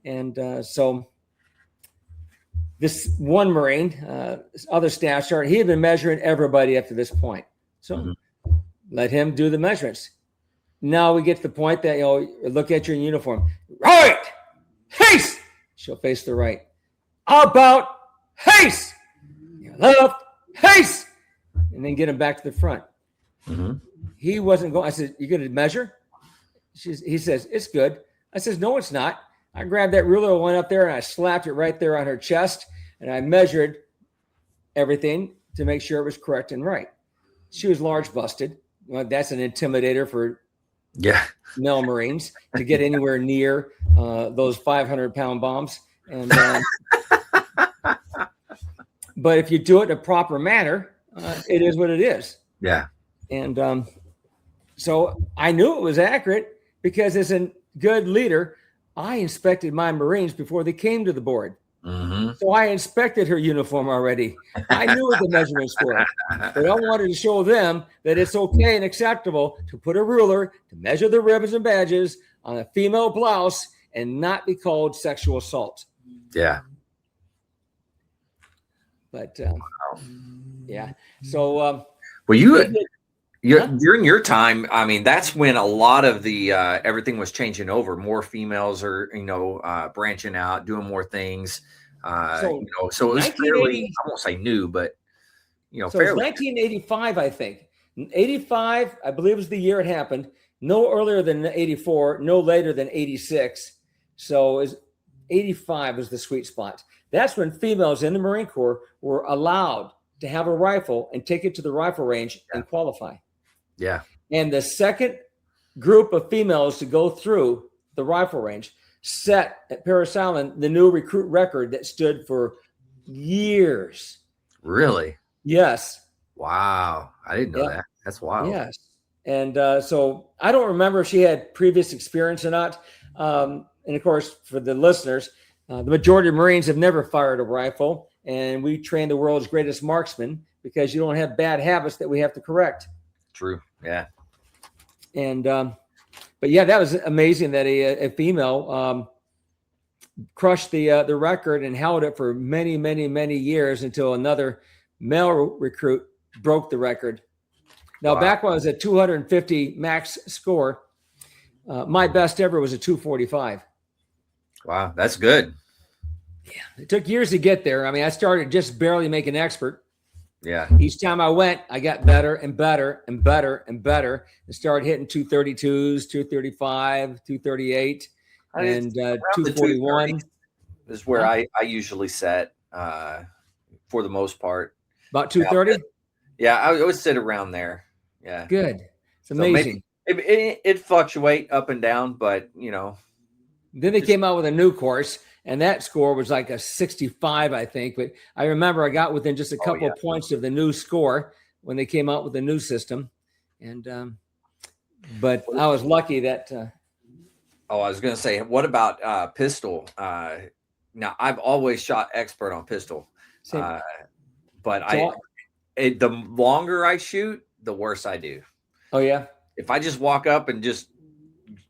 B: And so this one Marine, other staff sergeant, he had been measuring everybody up to this point. So let him do the measurements. Now we get to the point that, look at your uniform. Right! Face! She'll face the right. About face! Your left, face! And then get him back to the front. He wasn't going. I said, you going to measure? He says, it's good. I says, no, it's not. I grabbed that ruler, went up there, and I slapped it right there on her chest, and I measured everything to make sure it was correct and right. She was large busted. Well, that's an intimidator for male Marines to get anywhere near those 500-pound bombs. And but if you do it in a proper manner, it is what it is.
C: Yeah.
B: And so I knew it was accurate because as a good leader, I inspected my Marines before they came to the board. So I inspected her uniform already. I knew what the measurements were, but I wanted to show them that it's okay and acceptable to put a ruler to measure the ribbons and badges on a female blouse and not be called sexual assault.
C: Yeah.
B: But yeah. So
C: well, during your time, I mean, that's when a lot of the everything was changing over. More females are, branching out, doing more things. So it was fairly, I won't say new, but
B: so
C: fairly.
B: It was 1985, I think. 85, I believe, was the year it happened. No earlier than 84, no later than 86. So 85 was the sweet spot. That's when females in the Marine Corps were allowed to have a rifle and take it to the rifle range and qualify.
C: Yeah.
B: And the second group of females to go through the rifle range set at Parris Island the new recruit record that stood for years.
C: Really?
B: Yes.
C: Wow. I didn't know that. That's wild.
B: Yes. And so I don't remember if she had previous experience or not. And of course, for the listeners, the majority of Marines have never fired a rifle. And we train the world's greatest marksmen because you don't have bad habits that we have to correct.
C: True. Yeah.
B: And, but yeah, that was amazing that a female crushed the record and held it for many, many, many years until another male recruit broke the record. Now, back when I was at 250 max score, my best ever was a 245.
C: Wow. That's good.
B: Yeah. It took years to get there. I mean, I started just barely making expert.
C: Yeah.
B: Each time I went, I got better and better and better and better and started hitting 232s, 235, 238, and 241.
C: This is where I usually set for the most part.
B: About 230?
C: Yeah, I would sit around there. Yeah.
B: Good. It's amazing.
C: So it fluctuate up and down, but
B: Then they came out with a new course. And that score was like a 65, I think. But I remember I got within just a couple of points of the new score when they came out with the new system. And but I was lucky that.
C: I was going to say, what about pistol? Now, I've always shot expert on pistol. But the longer I shoot, the worse I do.
B: Oh, yeah?
C: If I just walk up and just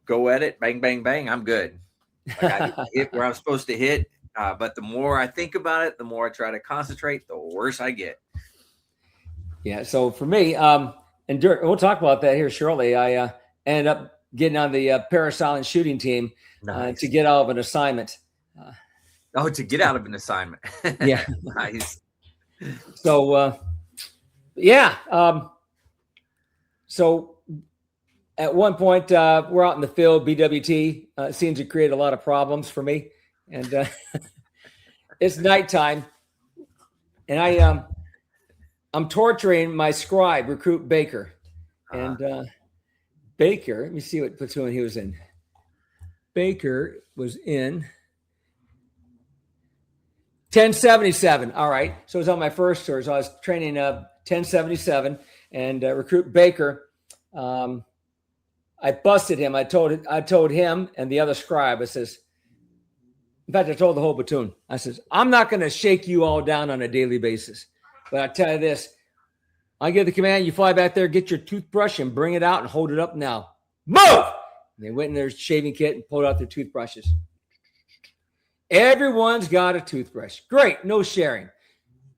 C: go at it, bang, bang, bang, I'm good. Like I hit where I'm supposed to hit, but the more I think about it, the more I try to concentrate, the worse I get.
B: Yeah. So for me, we'll talk about that here shortly. I ended up getting on the Parris Island shooting team to get out of an assignment.
C: Oh, to get out of an assignment.
B: Yeah.
C: Nice.
B: So, yeah. So at one point, we're out in the field, BWT. It seems to create a lot of problems for me. And it's nighttime. And I'm torturing my scribe, Recruit Baker. And Baker, let me see what platoon he was in. Baker was in 1077. All right. So it was on my first tour. So I was training 1077 and Recruit Baker. I busted him. I told him and the other scribe, I says, in fact, I told the whole platoon, I says, I'm not going to shake you all down on a daily basis. But I tell you this, I give the command, you fly back there, get your toothbrush and bring it out and hold it up now. Move! And they went in their shaving kit and pulled out their toothbrushes. Everyone's got a toothbrush. Great, no sharing.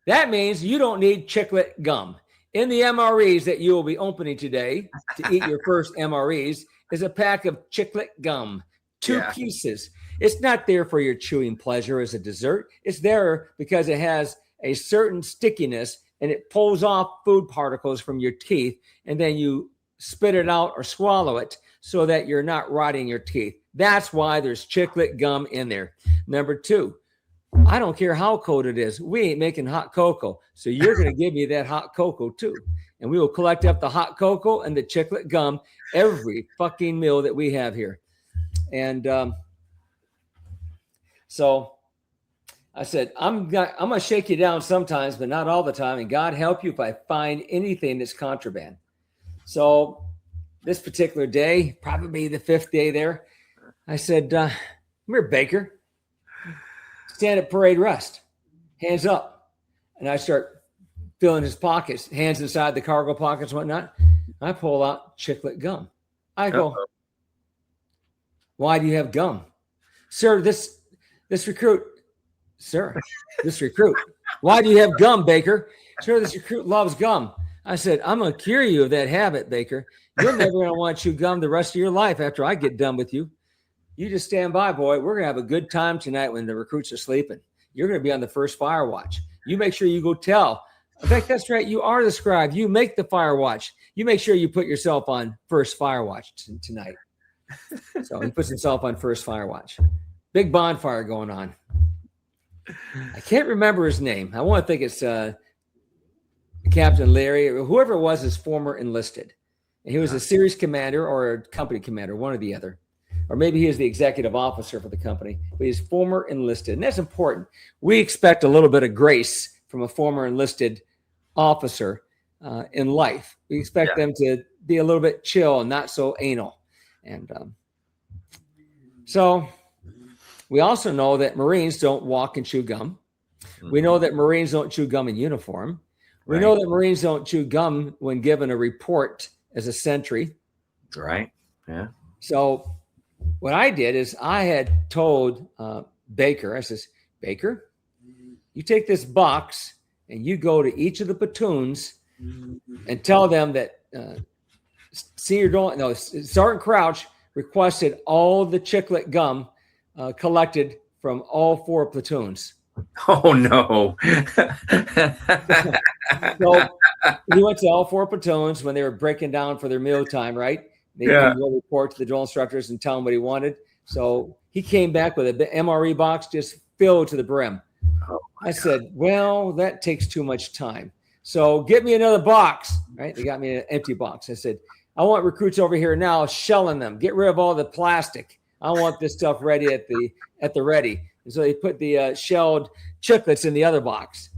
B: That means you don't need chiclet gum. In the MREs that you will be opening today to eat your first MREs is a pack of chiclet gum, 2 pieces. It's not there for your chewing pleasure as a dessert. It's there because it has a certain stickiness and it pulls off food particles from your teeth, and then you spit it out or swallow it so that you're not rotting your teeth. That's why there's chiclet gum in there. Number 2, I don't care how cold it is. We ain't making hot cocoa. So you're going to give me that hot cocoa too. And we will collect up the hot cocoa and the chiclet gum every fucking meal that we have here. And so I said, I'm going to shake you down sometimes, but not all the time. And God help you if I find anything that's contraband. So this particular day, probably the 5th day there, I said, come here, Baker. Stand at parade rest. Hands up. And I start filling his pockets, hands inside the cargo pockets and whatnot. I pull out chiclet gum. I go, why do you have gum? Sir, this recruit. Sir, this recruit. Why do you have gum, Baker? Sir, this recruit loves gum. I said, I'm going to cure you of that habit, Baker. You're never going to want to chew gum the rest of your life after I get done with you. You just stand by, boy. We're going to have a good time tonight when the recruits are sleeping. You're going to be on the first fire watch. You make sure you go tell. In fact, that's right. You are the scribe. You make the fire watch. You make sure you put yourself on first fire watch tonight. So he puts himself on first fire watch. Big bonfire going on. I can't remember his name. I want to think it's Captain Larry, or whoever it was, is former enlisted. And he was a series commander or a company commander, one or the other. Or maybe he is the executive officer for the company, but he's former enlisted. And that's important. We expect a little bit of grace from a former enlisted officer in life. We expect them to be a little bit chill and not so anal. And so we also know that Marines don't walk and chew gum. We know that Marines don't chew gum in uniform. We know that Marines don't chew gum when given a report as a sentry.
C: Right. Yeah.
B: So what I did is I had told Baker, I says, Baker, you take this box and you go to each of the platoons and tell them that Sergeant Crouch requested all the chiclet gum collected from all 4 platoons.
C: Oh, no.
B: So he went to all 4 platoons when they were breaking down for their mealtime, right? They would go report to the drill instructors and tell them what he wanted. So he came back with a MRE box just filled to the brim. Oh, I said, well, that takes too much time. So get me another box, right? They got me an empty box. I said, I want recruits over here now shelling them. Get rid of all the plastic. I want this stuff ready at the ready. And so they put the shelled chiclets in the other box.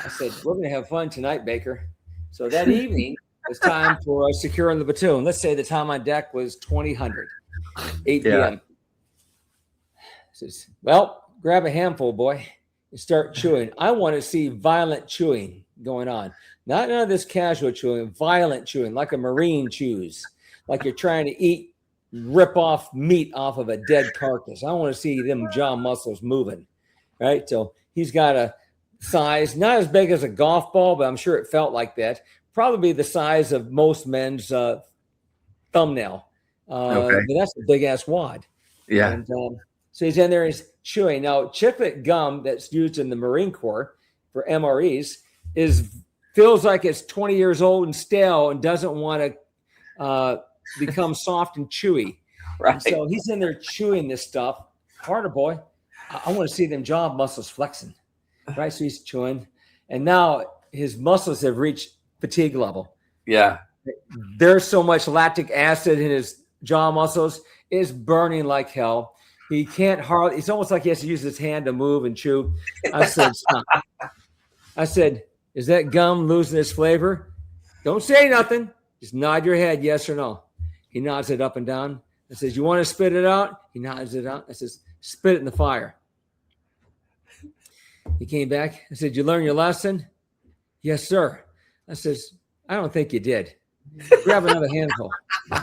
B: I said, we're going to have fun tonight, Baker. So that evening, it was time for securing the platoon. Let's say the time on deck was 2000, 8 p.m. Says, well, grab a handful, boy, and start chewing. I want to see violent chewing going on. Not none of this casual chewing, violent chewing, like a Marine chews, like you're trying to rip off meat off of a dead carcass. I want to see them jaw muscles moving, right? So he's got a size, not as big as a golf ball, but I'm sure it felt like that. Probably the size of most men's thumbnail. But that's a big ass wad.
C: Yeah.
B: And so he's in there. chewing. Now, chiclet gum that's used in the Marine Corps for MREs feels like it's 20 years old and stale and doesn't want to become soft and chewy.
C: Right.
B: And so he's in there chewing this stuff. Harder, boy. I want to see them jaw muscles flexing. Right. So he's chewing. And now his muscles have reached fatigue level.
C: Yeah.
B: There's so much lactic acid in his jaw muscles. It's burning like hell. He can't hardly, it's almost like he has to use his hand to move and chew. I said, stop. I said, is that gum losing its flavor? Don't say nothing. Just nod your head, yes or no. He nods it up and down. I says, you want to spit it out? He nods it out. I says, spit it in the fire. He came back. I said, you learn your lesson? Yes, sir. I says, I don't think you did. Grab another handful.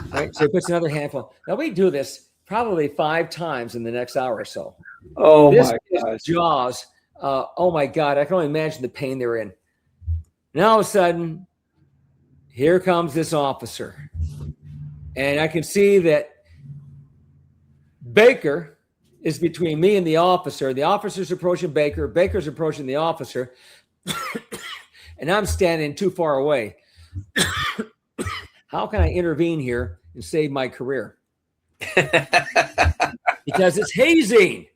B: Right? So he puts another handful. Now we do this probably 5 times in the next hour or so.
C: Oh,
B: this
C: my gosh.
B: Jaws. Oh my God. I can only imagine the pain they're in. And all of a sudden, here comes this officer. And I can see that Baker is between me and the officer. The officer's approaching Baker. Baker's approaching the officer. And I'm standing too far away. How can I intervene here and save my career? Because it's hazing.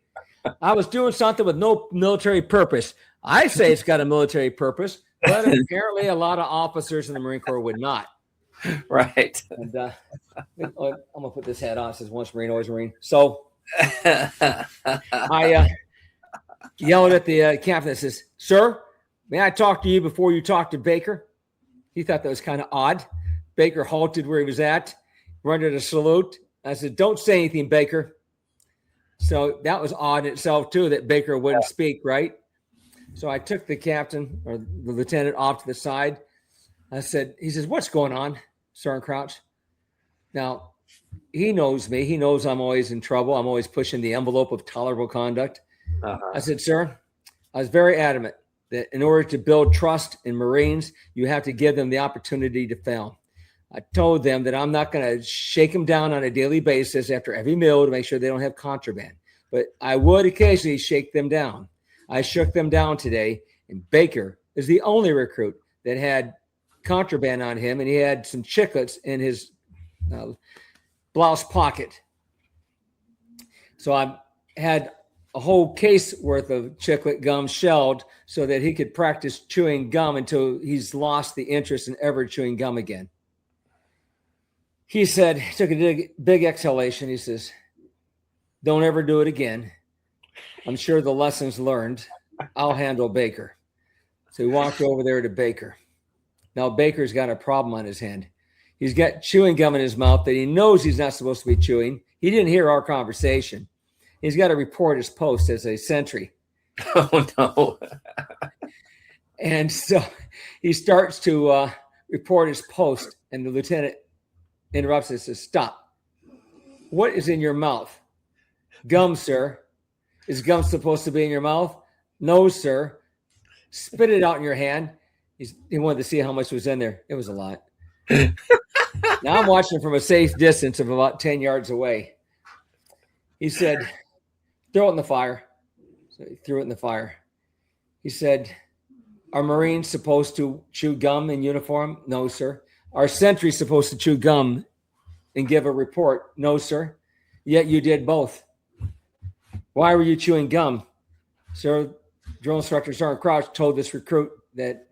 B: I was doing something with no military purpose. I say it's got a military purpose, but apparently a lot of officers in the Marine Corps would not.
C: Right.
B: And I'm going to put this hat on. It says once Marine, always Marine. So I yelled at the captain that says, sir, may I talk to you before you talk to Baker? He thought that was kind of odd. Baker halted where he was at, rendered a salute. I said, don't say anything, Baker. So that was odd in itself, too, that Baker wouldn't speak, right? So I took the captain or the lieutenant off to the side. I said, he says, what's going on, Sergeant Crouch? Now, he knows me. He knows I'm always in trouble. I'm always pushing the envelope of tolerable conduct. I said, sir, I was very adamant that in order to build trust in Marines, you have to give them the opportunity to fail. I told them that I'm not going to shake them down on a daily basis after every meal to make sure they don't have contraband, but I would occasionally shake them down. I shook them down today, and Baker is the only recruit that had contraband on him, and he had some chiclets in his blouse pocket. So I had a whole case worth of chiclet gum shelled so that he could practice chewing gum until he's lost the interest in ever chewing gum again. He said, he took a big exhalation. He says, don't ever do it again. I'm sure the lesson's learned. I'll handle Baker. So he walked over there to Baker. Now Baker's got a problem on his hand. He's got chewing gum in his mouth that he knows he's not supposed to be chewing. He didn't hear our conversation. He's got to report his post as a sentry.
C: Oh, no.
B: And so he starts to report his post, and the lieutenant interrupts and says, stop. What is in your mouth? Gum, sir. Is gum supposed to be in your mouth? No, sir. Spit it out in your hand. He wanted to see how much was in there. It was a lot. Now I'm watching from a safe distance of about 10 yards away. He said, throw it in the fire. So he threw it in the fire. He said, are Marines supposed to chew gum in uniform? No, sir. Are sentries supposed to chew gum and give a report? No, sir. Yet you did both. Why were you chewing gum? Sir, Drill Instructor Sergeant Crouch told this recruit that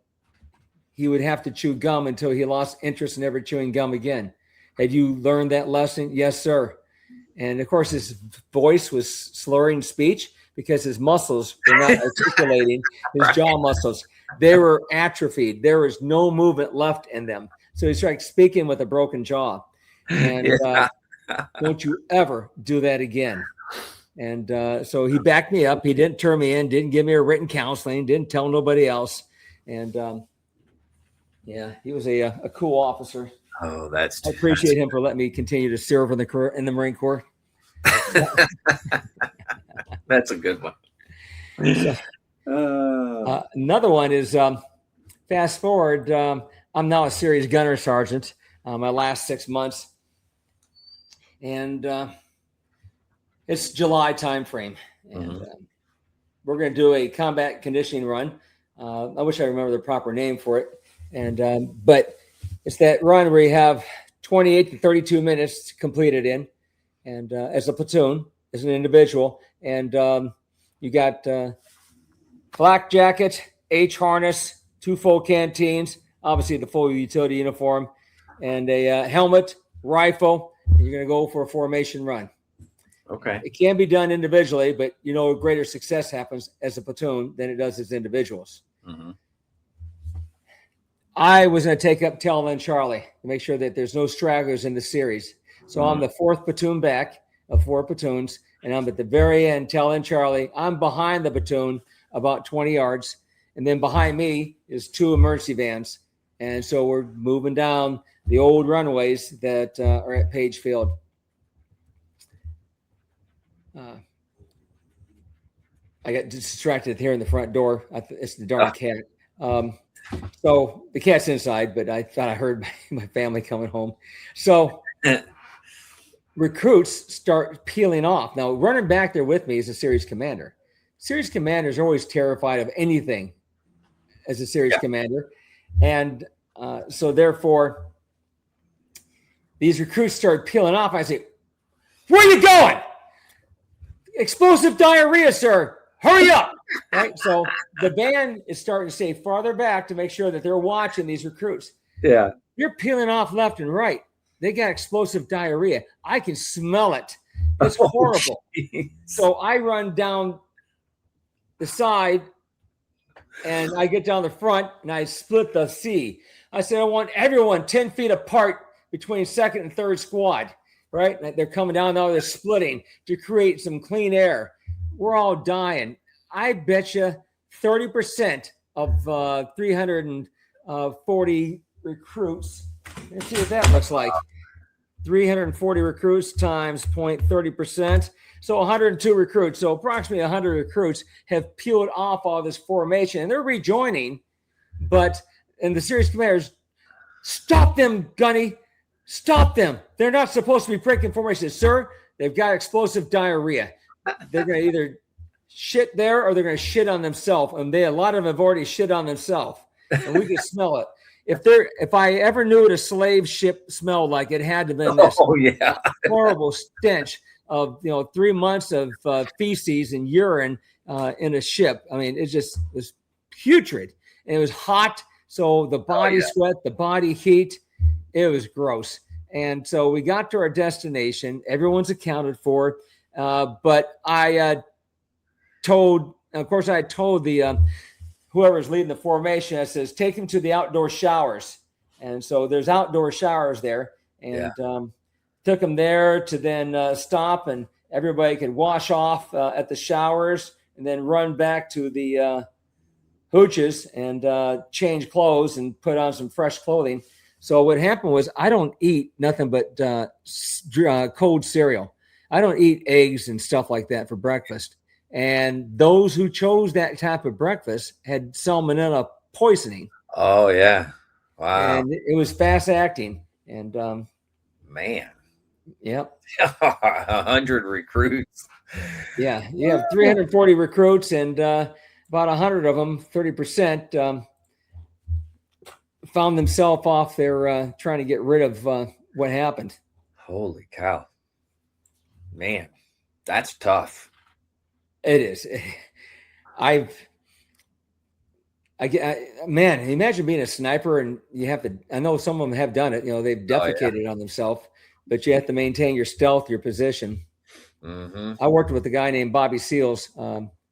B: he would have to chew gum until he lost interest in ever chewing gum again. Had you learned that lesson? Yes, sir. And of course, his voice was slurring speech because his muscles were not articulating his jaw muscles. They were atrophied. There was no movement left in them. So he's like speaking with a broken jaw. And don't you ever do that again. And so he backed me up. He didn't turn me in, didn't give me a written counseling, didn't tell nobody else. And yeah, he was a cool officer.
C: Oh,
B: I appreciate him for letting me continue to serve in the Marine Corps.
C: That's a good one.
B: So, another one is fast forward. I'm now a series gunner sergeant. My last 6 months, and it's July time frame, And we're going to do a combat conditioning run. I wish I remember the proper name for it. And but it's that run where you have 28 to 32 minutes to complete it in, and as a platoon, as an individual, and you got flak jacket, H harness, 2 full canteens, obviously the full utility uniform, and a helmet, rifle. And you're going to go for a formation run.
C: Okay.
B: It can be done individually, but greater success happens as a platoon than it does as individuals.
C: Mm-hmm.
B: I was going to take up Tail End Charlie to make sure that there's no stragglers in the series. So I'm the 4th platoon back of 4 platoons, and I'm at the very end, Tail End Charlie. I'm behind the platoon about 20 yards, and then behind me is 2 emergency vans. And so we're moving down the old runways that are at Page Field. I got distracted here in the front door. It's the darn cat. So the cat's inside, but I thought I heard my family coming home. So recruits start peeling off. Now, running back there with me is a series commander. Series commanders are always terrified of anything as a series commander. And so therefore, these recruits start peeling off. I say, "Where are you going?" "Explosive diarrhea, sir. Hurry up." Right. So the band is starting to stay farther back to make sure that they're watching these recruits.
C: Yeah.
B: You're peeling off left and right. They got explosive diarrhea. I can smell it. It's horrible. So I run down the side and I get down the front and I split the C. I said, I want everyone 10 feet apart between 2nd and 3rd squad. Right. And they're coming down now. They're splitting to create some clean air. We're all dying. I bet you 30% of 340 recruits. Let's see what that looks like. 340 recruits times 0.30%. So 102 recruits. So approximately 100 recruits have peeled off all this formation, and they're rejoining. And the series commanders, "Stop them, Gunny. Stop them. They're not supposed to be breaking formation." "Sir, they've got explosive diarrhea. They're going to either shit there or they're going to shit on themselves." And a lot of them have already shit on themselves, and we can smell it. If I ever knew what a slave ship smelled like, it had to have been this horrible stench of 3 months of feces and urine in a ship. I mean, it was putrid, and it was hot. So the body sweat, the body heat, it was gross. And so we got to our destination. Everyone's accounted for. But I told the whoever's leading the formation, I says, "Take him to the outdoor showers." And so there's outdoor showers there, and took him there to then stop, and everybody could wash off at the showers and then run back to the hooches and change clothes and put on some fresh clothing. So what happened was I don't eat nothing but cold cereal. I don't eat eggs and stuff like that for breakfast. And those who chose that type of breakfast had salmonella poisoning.
C: Oh, yeah. Wow.
B: And it was fast acting. And
C: man.
B: Yep.
C: 100 recruits.
B: Yeah. You have 340 recruits, and about 100 of them, 30%, found themselves off there trying to get rid of what happened.
C: Holy cow. Man, that's tough.
B: It is. Man, imagine being a sniper and you have to, I know some of them have done it, they've defecated on themselves, but you have to maintain your stealth, your position.
C: Mm-hmm.
B: I worked with a guy named Bobby Seals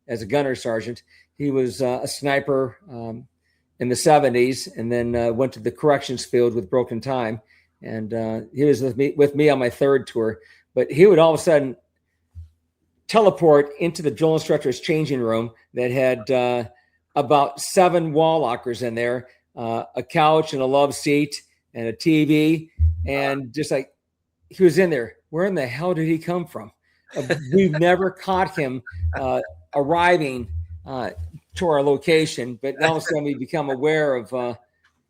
B: as a gunner sergeant. He was a sniper in the 70s, and then went to the corrections field with Broken Time. And he was with me on my 3rd tour, but he would all of a sudden teleport into the drill instructor's changing room that had about 7 wall lockers in there, a couch and a love seat and a TV. And just like he was in there, where in the hell did he come from? We've never caught him arriving to our location, but all of a sudden we become aware of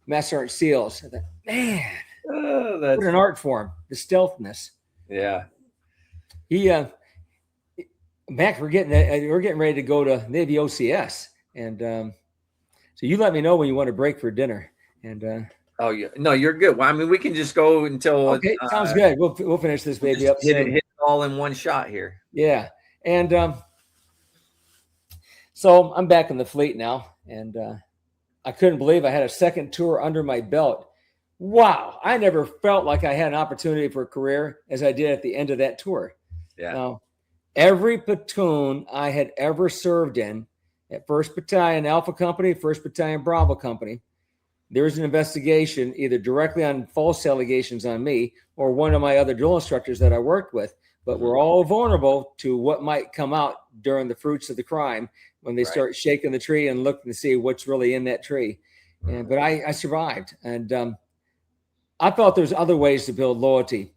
B: Master Sergeant Seals. I thought, man, what an art form, the stealthness.
C: Yeah.
B: Mac, we're getting ready to go to Navy OCS, and so you let me know when you want to break for dinner. And
C: oh yeah, no, you're good. Well, I mean, we can just go until.
B: Okay, sounds good. We'll finish this baby up.
C: Hit it all in one shot here.
B: Yeah, and so I'm back in the fleet now, and I couldn't believe I had a second tour under my belt. Wow, I never felt like I had an opportunity for a career as I did at the end of that tour.
C: Yeah.
B: Now, every platoon I had ever served in, at 1st Battalion Alpha Company, 1st Battalion Bravo Company, there was an investigation either directly on false allegations on me or one of my other drill instructors that I worked with. But we're all vulnerable to what might come out during the fruits of the crime when they start shaking the tree and looking to see what's really in that tree. But I survived. And I felt there's other ways to build loyalty.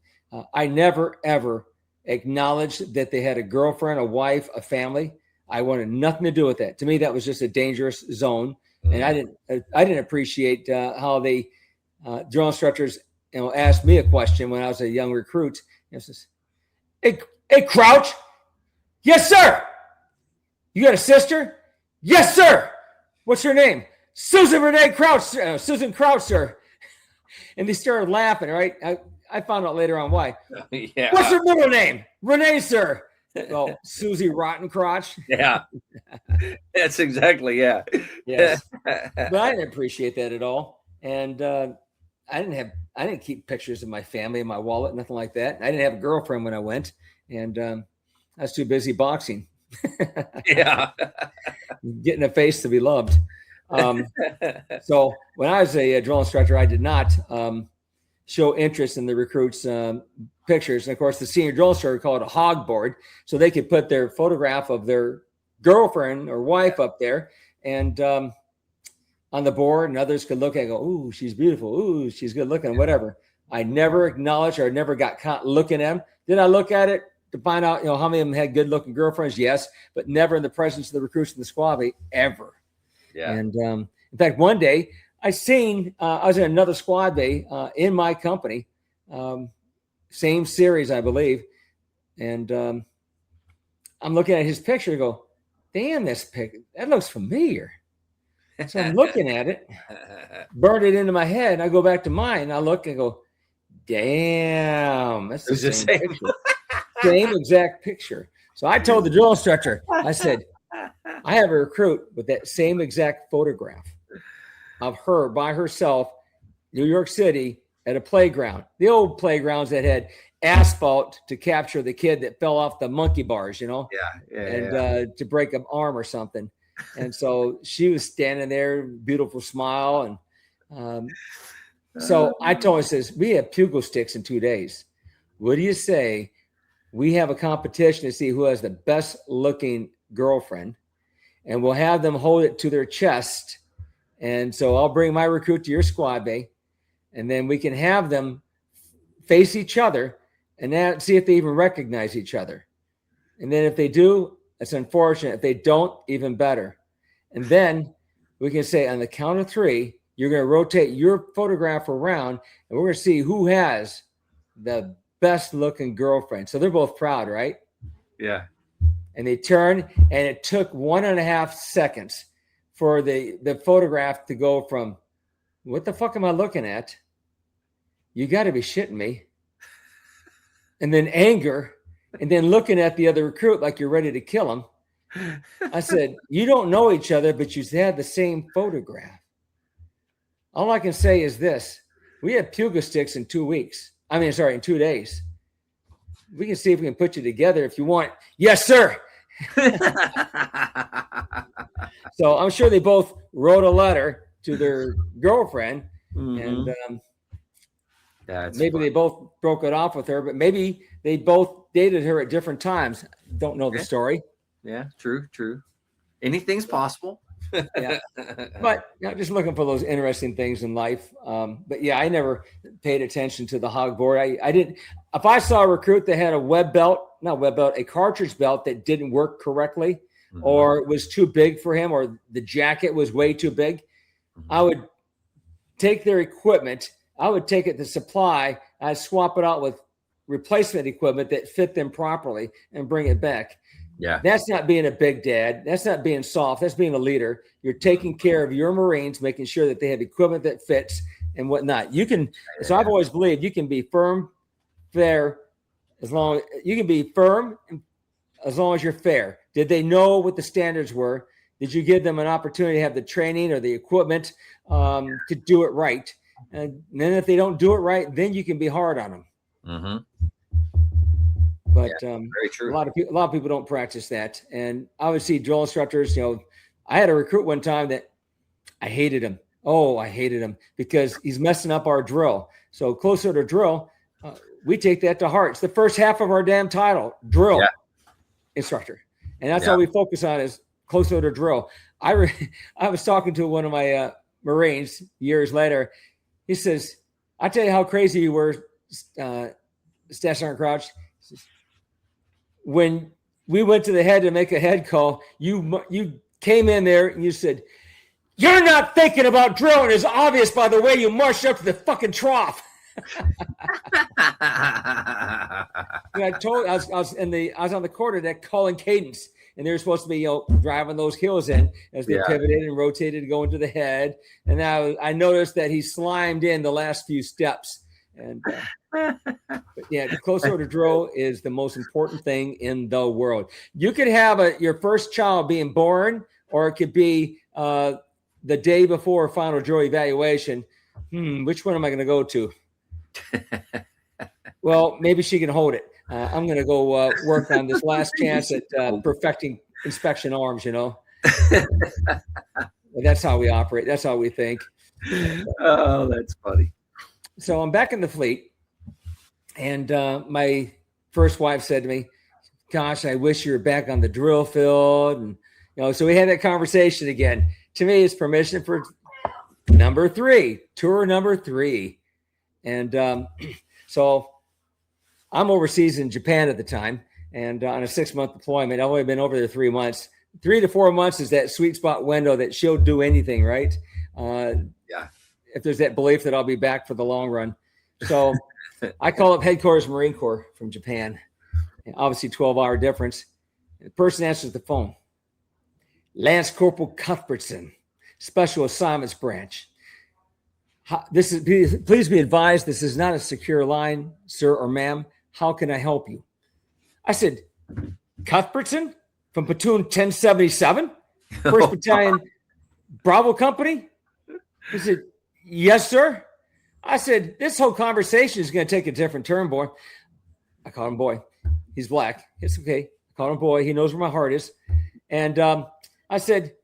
B: I never, ever acknowledged that they had a girlfriend, a wife, a family. I wanted nothing to do with that. To me, that was just a dangerous zone. And I didn't appreciate how they drill instructors, asked me a question when I was a young recruit. It says, Hey, Crouch. Yes, sir. You got a sister? Yes, sir. What's her name? Susan Renee Crouch. Susan Crouch, sir. And they started laughing, right? I found out later on why.
C: Yeah.
B: What's her middle name? Renee, sir. Well, Susie Rotten Crotch.
C: Yeah. That's exactly, yeah.
B: Yes. But I didn't appreciate that at all. And I didn't keep pictures of my family in my wallet, nothing like that. I didn't have a girlfriend when I went, and I was too busy boxing.
C: Yeah.
B: Getting a face to be loved. So when I was a drill instructor, I did not show interest in the recruits' pictures. And of course, the senior drill instructor called it a hog board, so they could put their photograph of their girlfriend or wife up there, and on the board, and others could look at and go, "Ooh, she's beautiful. Ooh, she's good looking." Whatever. I never acknowledged or I never got caught looking at them. Did I look at it to find out, how many of them had good looking girlfriends? Yes, but never in the presence of the recruits in the squad ever. Yeah. And in fact, one day I was in another squad bay in my company, same series, I believe. And I'm looking at his picture and go, damn, that looks familiar. So I'm looking at it, burned it into my head. And I go back to mine and I look and go, damn, that's the same picture. Same exact picture. So I told the drill instructor, I said, I have a recruit with that same exact photograph of her by herself, New York City, at a playground. The old playgrounds that had asphalt to capture the kid that fell off the monkey bars, and to break an arm or something. And so she was standing there, beautiful smile. And so I told her, says, we have pugil sticks in 2 days. What do you say? We have a competition to see who has the best looking girlfriend, and we'll have them hold it to their chest. And so I'll bring my recruit to your squad bay, and then we can have them face each other and see if they even recognize each other. And then if they do, it's unfortunate. If they don't, even better. And then we can say on the count of 3, you're going to rotate your photograph around, and we're going to see who has the best looking girlfriend. So they're both proud, right?
C: Yeah.
B: And they turn, and it took 1.5 seconds for the photograph to go from, what the fuck am I looking at? You got to be shitting me. And then anger, and then looking at the other recruit like you're ready to kill him. I said, you don't know each other, but you had the same photograph. All I can say is this. We have pugil sticks in 2 weeks. in 2 days. We can see if we can put you together if you want. Yes, sir. So I'm sure they both wrote a letter to their girlfriend, and maybe they both broke it off with her, but maybe they both dated her at different times. Don't know the story.
C: Yeah, true. Anything's possible.
B: Yeah, but just looking for those interesting things in life. But yeah, I never paid attention to the hog board. I didn't. If I saw a recruit that had a cartridge belt that didn't work correctly, or it was too big for him, or the jacket was way too big, I would take their equipment. I would take it to supply. I'd swap it out with replacement equipment that fit them properly and bring it back.
C: Yeah.
B: That's not being a big dad. That's not being soft. That's being a leader. You're taking care of your Marines, making sure that they have equipment that fits and whatnot. You can, so I've always believed you can be firm, fair, as long you can be firm as long as you're fair. Did they know what the standards were? Did you give them an opportunity to have the training or the equipment to do it right? And then if they don't do it right, then you can be hard on them.
C: Mm-hmm.
B: But
C: very true.
B: a lot of people don't practice that. And I would see drill instructors, I had a recruit one time that I hated him. Oh, I hated him because he's messing up our drill. So closer to drill, we take that to heart. It's the first half of our damn title, drill instructor. And that's all we focus on is closer to drill. I was talking to one of my Marines years later. He says, I tell you how crazy you were, Staff Sergeant Crouch. When we went to the head to make a head call, you came in there and you said, "You're not thinking about drilling. It's obvious by the way you marched up to the fucking trough." I was on the quarter deck calling cadence, and they were supposed to be driving those hills in as they pivoted and rotated to go into the head. And now I noticed that he slimed in the last few steps. And but closer to drill is the most important thing in the world. You could have your first child being born, or it could be the day before final drill evaluation. Which one am I going to go to? Well, maybe she can hold it. I'm going to go work on this last chance at perfecting inspection arms, That's how we operate. That's how we think.
C: Oh, that's funny.
B: So I'm back in the fleet, and my first wife said to me, "Gosh, I wish you were back on the drill field." And, so we had that conversation again. To me, it's permission for tour number 3. And so I'm overseas in Japan at the time, and on a 6-month deployment. I've only been over there 3 months. 3 to 4 months is that sweet spot window that she'll do anything, right? If there's that belief that I'll be back for the long run. So I call up Headquarters Marine Corps from Japan, and obviously 12-hour difference. The person answers the phone. Lance Corporal Cuthbertson, Special Assignments Branch. Please be advised, this is not a secure line, sir or ma'am. How can I help you? I said, Cuthbertson from Platoon 1077, 1st Battalion Bravo Company? He said, yes, sir. I said, this whole conversation is going to take a different turn, boy. I called him boy. He's black. It's okay. I called him boy. He knows where my heart is. And I said,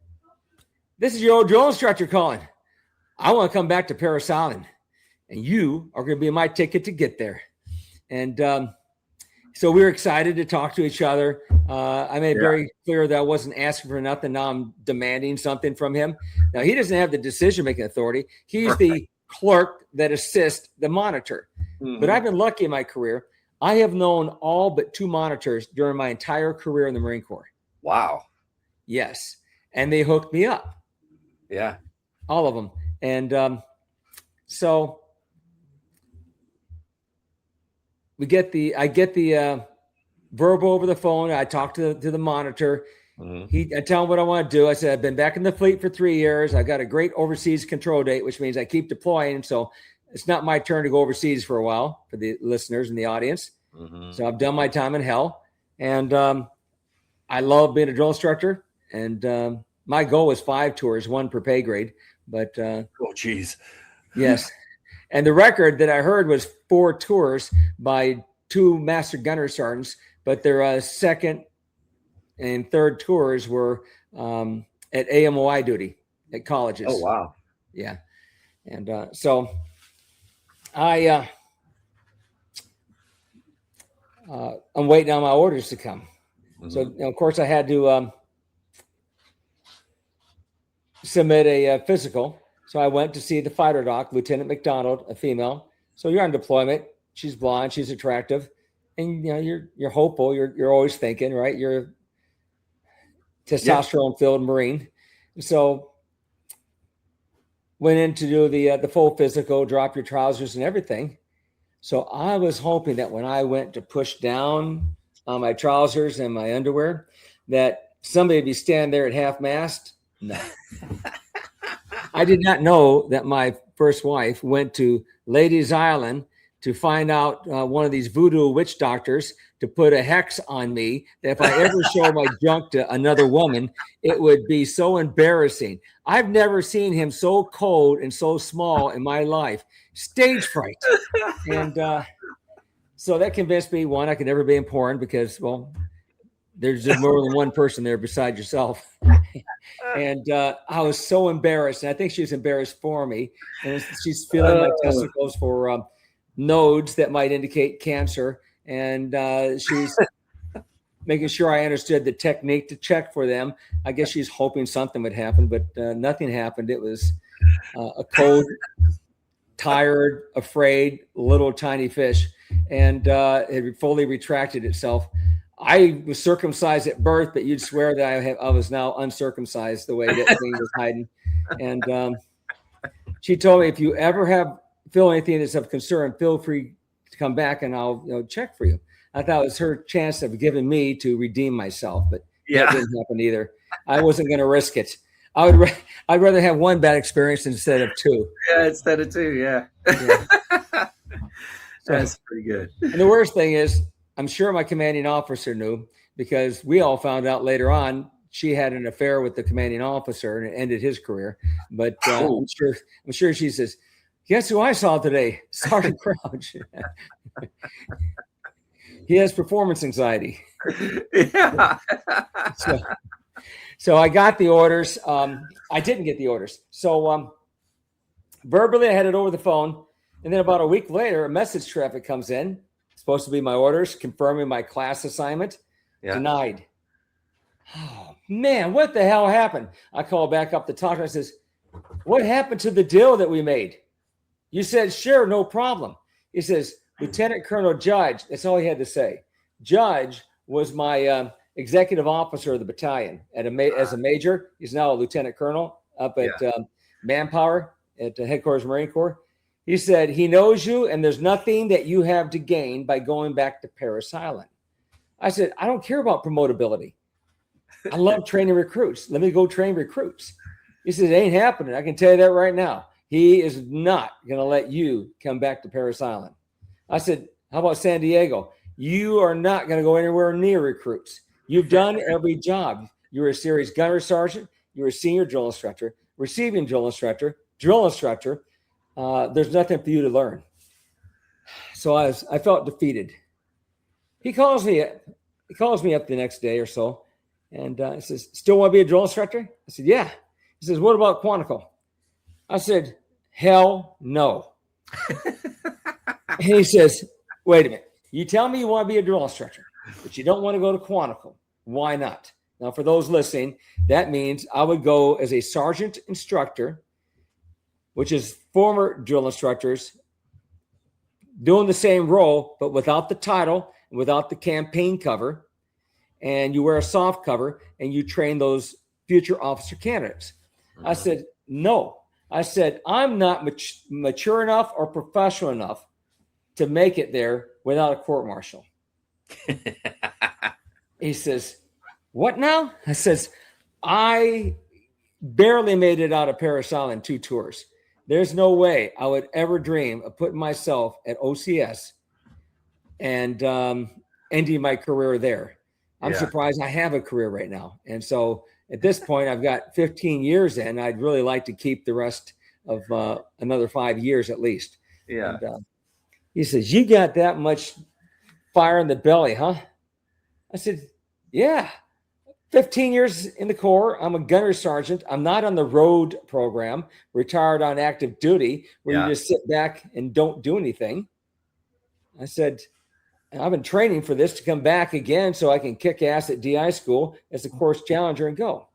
B: this is your old drill instructor calling. I want to come back to Paris Island, and you are going to be my ticket to get there. And so we were excited to talk to each other. I made it very clear that I wasn't asking for nothing. Now I'm demanding something from him. Now, he doesn't have the decision-making authority. He's the clerk that assists the monitor. Mm-hmm. But I've been lucky in my career. I have known all but 2 monitors during my entire career in the Marine Corps.
C: Wow.
B: Yes. And they hooked me up.
C: Yeah.
B: All of them. And so I get the verbal over the phone. I talk to the monitor. Mm-hmm. I tell him what I want to do. I said, I've been back in the fleet for 3 years. I got a great overseas control date, which means I keep deploying. So it's not my turn to go overseas for a while for the listeners and the audience. Mm-hmm. So I've done my time in hell. And I love being a drill instructor. And my goal was 5 tours, 1 per pay grade. But
C: oh, geez.
B: Yes. And the record that I heard was 4 tours by 2 master gunner sergeants, but their second and third tours were at AMOI duty at colleges.
C: Oh, wow.
B: Yeah. And so I'm waiting on my orders to come. Mm-hmm. So, of course, I had to submit a physical. So I went to see the fighter doc, Lieutenant McDonald, a female. So you're on deployment. She's blonde. She's attractive, and you're hopeful. You're always thinking, right? You're a testosterone-filled Marine. So went in to do the full physical, drop your trousers and everything. So I was hoping that when I went to push down on my trousers and my underwear, that somebody would be standing there at half mast. No. I did not know that my first wife went to Ladies Island to find out one of these voodoo witch doctors to put a hex on me, that if I ever show my junk to another woman, it would be so embarrassing. I've never seen him so cold and so small in my life. Stage fright. And so that convinced me, one, I could never be in porn because, well, there's just more than one person there besides yourself. And I was so embarrassed. And I think she was embarrassed for me. And she's feeling my testicles for nodes that might indicate cancer. And she's making sure I understood the technique to check for them. I guess she's hoping something would happen, but nothing happened. It was a cold, tired, afraid, little tiny fish. And it fully retracted itself. I was circumcised at birth, but you'd swear that I was now uncircumcised the way that thing was hiding. And she told me, if you ever feel anything that's of concern, feel free to come back and I'll check for you. I thought it was her chance of giving me to redeem myself, but that didn't happen either. I wasn't going to risk it. I'd rather have one bad experience instead of two.
C: Yeah, instead of two. Yeah. That's pretty good.
B: And the worst thing is, I'm sure my commanding officer knew, because we all found out later on she had an affair with the commanding officer and it ended his career. But I'm sure she says, guess who I saw today? Sergeant Crouch. He has performance anxiety.
C: Yeah.
B: So I got the orders. I didn't get the orders. So verbally I had it over the phone. And then about a week later, a message traffic comes in. Supposed to be my orders, confirming my class assignment. Yeah. Denied. Oh, man, what the hell happened? I called back up the talker. I says, what happened to the deal that we made? You said, sure, no problem. He says, Lieutenant Colonel Judge, that's all he had to say. Judge was my executive officer of the battalion. As a major, he's now a lieutenant colonel up at Manpower at the Headquarters Marine Corps. He said, he knows you and there's nothing that you have to gain by going back to Parris Island. I said, I don't care about promotability. I love training recruits. Let me go train recruits. He said, it ain't happening. I can tell you that right now. He is not going to let you come back to Parris Island. I said, how about San Diego? You are not going to go anywhere near recruits. You've done every job. You were a series gunner sergeant. You were a senior drill instructor, receiving drill instructor, drill instructor. There's nothing for you to learn. So I felt defeated. He calls me up the next day or so, and he says, still want to be a drill instructor? I said, yeah. He says, what about Quantico? I said, hell no. And he says, wait a minute. You tell me you want to be a drill instructor, but you don't want to go to Quantico. Why not? Now, for those listening, that means I would go as a sergeant instructor, which is former drill instructors doing the same role, but without the title and without the campaign cover. And you wear a soft cover and you train those future officer candidates. Mm-hmm. I said, no. I said, I'm not mature enough or professional enough to make it there without a court martial. He says, what now? I says, I barely made it out of Parris Island 2 tours. There's no way I would ever dream of putting myself at OCS and ending my career there. I'm surprised I have a career right now. And so at this point, I've got 15 years in. I'd really like to keep the rest of another 5 years at least.
C: Yeah.
B: And, he says, you got that much fire in the belly, huh? I said, yeah. 15 years in the Corps. I'm a gunner sergeant. I'm not on the road program, retired on active duty, where you just sit back and don't do anything. I said, I've been training for this to come back again so I can kick ass at DI school as a course challenger and go.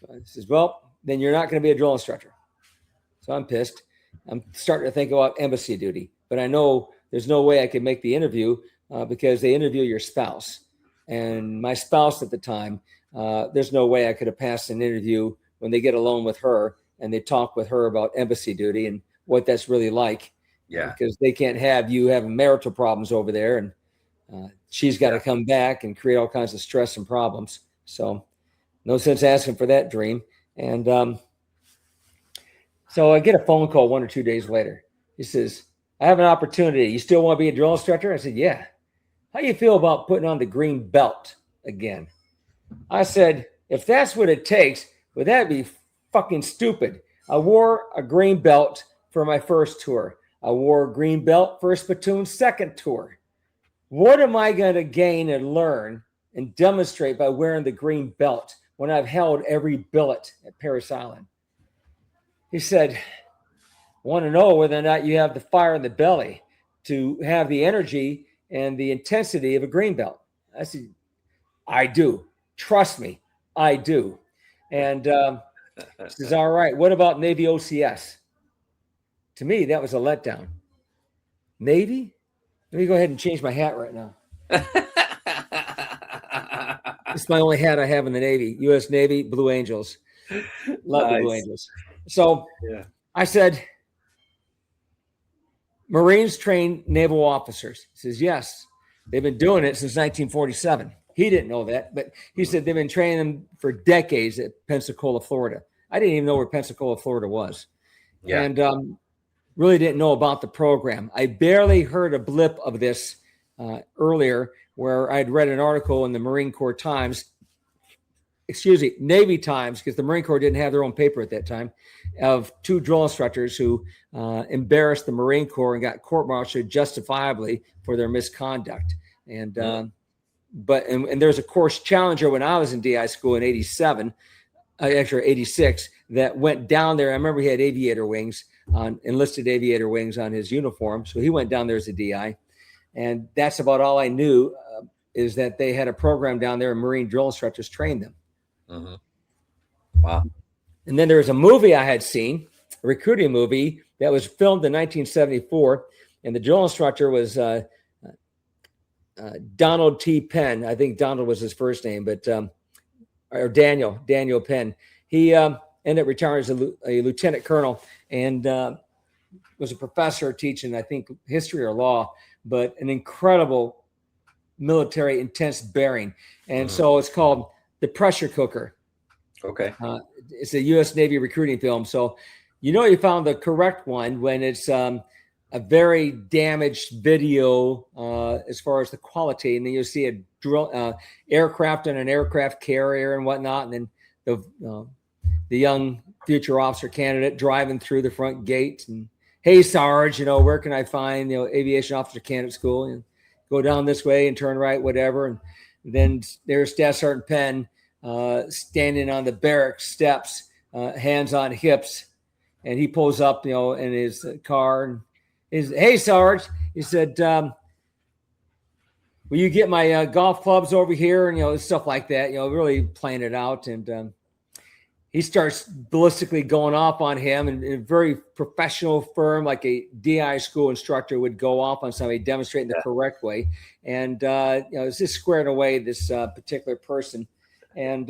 B: I says, well, then you're not going to be a drill instructor. So I'm pissed. I'm starting to think about embassy duty, but I know there's no way I can make the interview because they interview your spouse. And my spouse at the time, there's no way I could have passed an interview when they get alone with her and they talk with her about embassy duty and what that's really like.
C: Yeah.
B: Because they can't have you having marital problems over there. And she's got to come back and create all kinds of stress and problems. So no sense asking for that dream. And so I get a phone call 1 or 2 days later. He says, I have an opportunity. You still want to be a drill instructor? I said, yeah. How do you feel about putting on the green belt again? I said, if that's what it takes, would that be fucking stupid? I wore a green belt for my first tour. I wore a green belt first platoon second tour. What am I going to gain and learn and demonstrate by wearing the green belt when I've held every billet at Parris Island? He said, want to know whether or not you have the fire in the belly to have the energy and the intensity of a green belt. I said, I do. Trust me, I do. And he says, all right, what about Navy OCS? To me, that was a letdown. Navy? Let me go ahead and change my hat right now. It's my only hat I have in the Navy, U.S. Navy, Blue Angels. Love the Blue Angels. So I said, Marines train naval officers. He says, yes, they've been doing it since 1947. He didn't know that, but he said they've been training them for decades at Pensacola, Florida. I didn't even know where Pensacola, Florida was. Yeah. And really didn't know about the program. I barely heard a blip of this earlier, where I'd read an article in the Marine Corps Times, Navy Times, because the Marine Corps didn't have their own paper at that time, of 2 drill instructors who embarrassed the Marine Corps and got court-martialed justifiably for their misconduct. And but there's a course challenger when I was in DI school in 87, actually 86, that went down there. I remember he had aviator wings, enlisted aviator wings on his uniform. So he went down there as a DI. And that's about all I knew, is that they had a program down there and Marine drill instructors trained them.
C: Mm-hmm. Wow.
B: And then there was a movie I had seen, a recruiting movie that was filmed in 1974. And the drill instructor was Donald T. Penn. I think Donald was his first name, but or Daniel Penn. He ended up retiring as a lieutenant colonel and was a professor teaching, I think, history or law, but an incredible military intense bearing. And so it's called The Pressure Cooker.
C: Okay.
B: It's a U.S. Navy recruiting film. So you found the correct one when it's a very damaged video as far as the quality. And then you'll see a drill aircraft and an aircraft carrier and whatnot. And then the young future officer candidate driving through the front gate and, hey, Sarge, where can I find, aviation officer candidate school? And go down this way and turn right, whatever. And then there's Staff Sergeant Penn standing on the barracks steps, hands on hips. And he pulls up, in his car and is, hey, Sarge, he said, will you get my golf clubs over here? And, stuff like that, really playing it out. And he starts ballistically going off on him, and a very professional firm, like a DI school instructor would go off on somebody demonstrating the correct way. And, it's just squaring away this particular person. And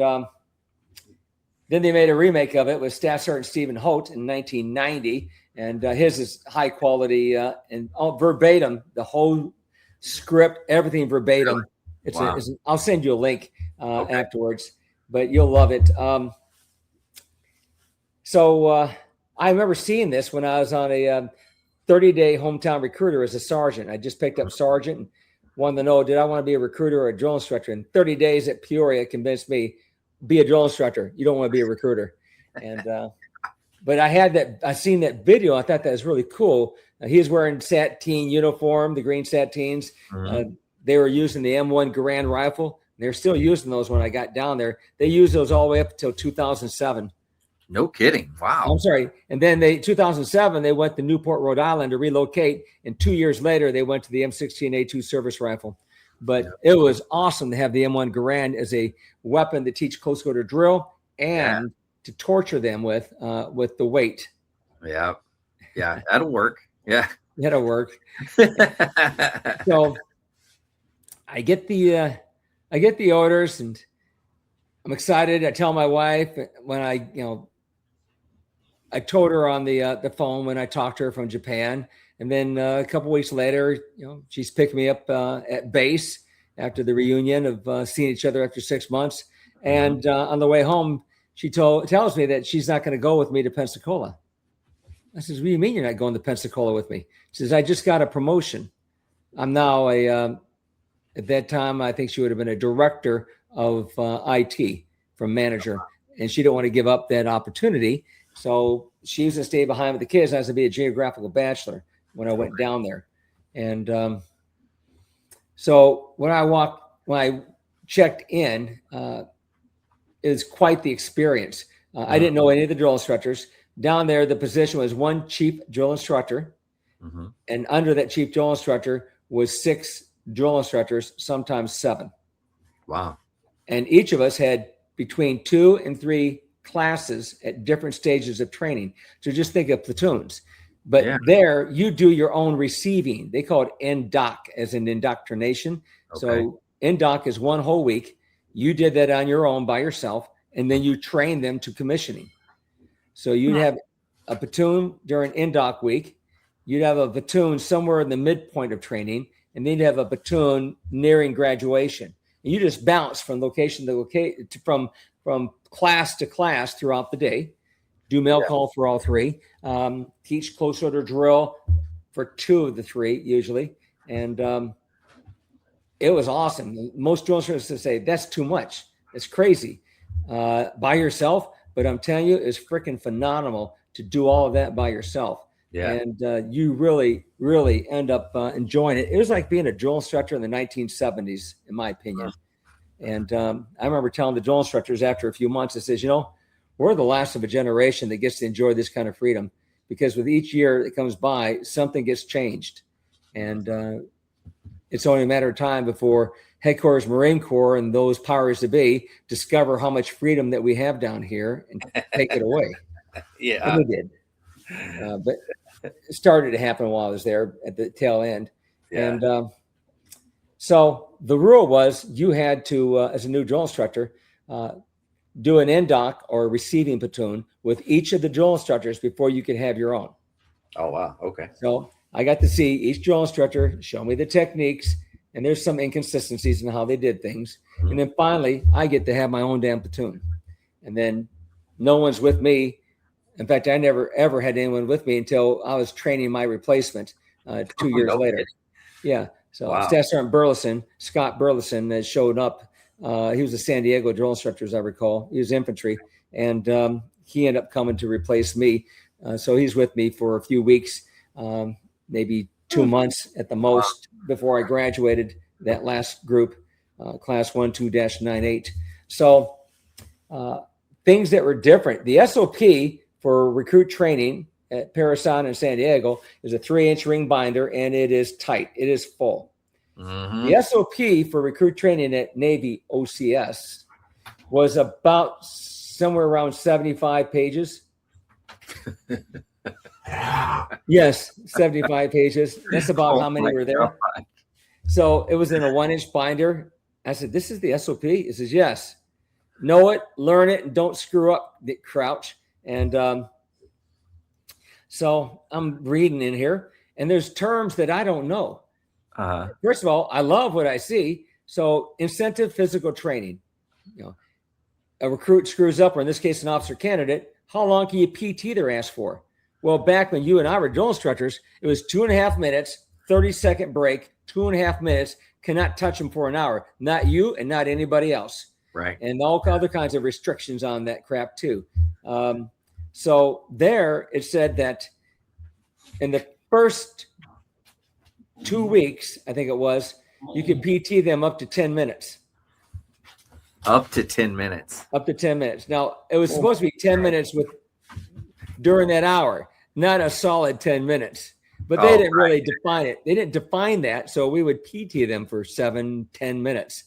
B: then they made a remake of it with Staff Sergeant Stephen Holt in 1990. And his is high quality and verbatim, the whole script, everything verbatim. Really? I'll send you a link afterwards, but you'll love it. So I remember seeing this when I was on a 30-day hometown recruiter as a sergeant. I just picked up sergeant and wanted to know, did I want to be a recruiter or a drill instructor? And 30 days at Peoria convinced me, be a drill instructor. You don't want to be a recruiter. And but I seen that video. I thought that was really cool. He was wearing sateen uniform, the green sateens. They were using the M1 Garand rifle. They're still using those when I got down there. They used those all the way up until 2007.
C: No kidding. Wow.
B: I'm sorry. And then 2007, they went to Newport, Rhode Island to relocate. And 2 years later, they went to the M16A2 service rifle. But it was awesome to have the M1 Garand as a weapon to teach close quarter drill and to torture them with the weight. Yeah.
C: Yeah. That'll work. Yeah.
B: That'll work. So I get the orders and I'm excited. I tell my wife when I told her on the phone when I talked to her from Japan. And then a couple weeks later, she's picked me up at base after the reunion of seeing each other after 6 months. And on the way home, she tells me that she's not going to go with me to Pensacola. I says, what do you mean you're not going to Pensacola with me? She says, I just got a promotion. I'm now at that time, I think she would have been a director of IT from manager. And she didn't want to give up that opportunity. So she was going to stay behind with the kids. I was going to be a geographical bachelor when I went down there. And so when I checked in, it was quite the experience. I didn't know any of the drill instructors. Down there, the position was one chief drill instructor. And under that chief drill instructor was 6 drill instructors, sometimes 7.
C: Wow.
B: And each of us had between 2 and 3 classes at different stages of training. So just think of platoons. But there, you do your own receiving. They call it NDOC, as in indoctrination. Okay. So NDOC is 1 whole week. You did that on your own by yourself, and then you train them to commissioning. So you'd have a platoon during NDOC week. You'd have a platoon somewhere in the midpoint of training, and then you'd have a platoon nearing graduation. And you just bounce from location to location, from class to class throughout the day. Do mail call for all 3. Teach close order drill for 2 of the 3 usually, and it was awesome. Most drill instructors say that's too much. It's crazy by yourself, but I'm telling you, it's freaking phenomenal to do all of that by yourself. Yeah, and you really, really end up enjoying it. It was like being a drill instructor in the 1970s, in my opinion. And I remember telling the drill instructors after a few months, I says, we're the last of a generation that gets to enjoy this kind of freedom, because with each year that comes by, something gets changed. And it's only a matter of time before Headquarters Marine Corps and those powers to be discover how much freedom that we have down here and take it away.
C: Yeah.
B: And we did. But it started to happen while I was there at the tail end. Yeah. And so the rule was you had to, as a new drill instructor, do an NDOC or receiving platoon with each of the drill instructors before you could have your own.
C: Oh, wow. Okay.
B: So I got to see each drill instructor show me the techniques, and there's some inconsistencies in how they did things. And then finally, I get to have my own damn platoon. And then no one's with me. In fact, I never, ever had anyone with me until I was training my replacement 2 years later. Yeah. So Staff Sergeant Scott Burleson, that showed up. He was a San Diego drill instructor, as I recall. He was infantry, and he ended up coming to replace me. So he's with me for a few weeks, maybe 2 months at the most, before I graduated that last group, class 12-98. So things that were different. The SOP for recruit training at Parasana in San Diego is a 3-inch ring binder, and it is tight. It is full. The SOP for recruit training at Navy OCS was about somewhere around 75 pages. Yes, 75 pages. That's about how many were there. God. So it was in a 1-inch binder. I said, this is the SOP? He says, yes. Know it, learn it, and don't screw up, Crouch. And so I'm reading in here, and there's terms that I don't know. First of all, I love what I see. So incentive physical training, a recruit screws up, or in this case, an officer candidate, how long can you PT their ass for? Well, back when you and I were drill instructors, it was 2.5 minutes, 30-second break, 2.5 minutes, cannot touch them for an hour. Not you and not anybody else.
C: Right.
B: And all other kinds of restrictions on that crap too. So there it said that in the first 2 weeks, I think it was, you could PT them up to 10 minutes.
C: Up to 10 minutes.
B: Up to 10 minutes. Now, it was supposed to be 10 minutes during that hour, not a solid 10 minutes. But they didn't really define it. They didn't define that, so we would PT them for 7-10 minutes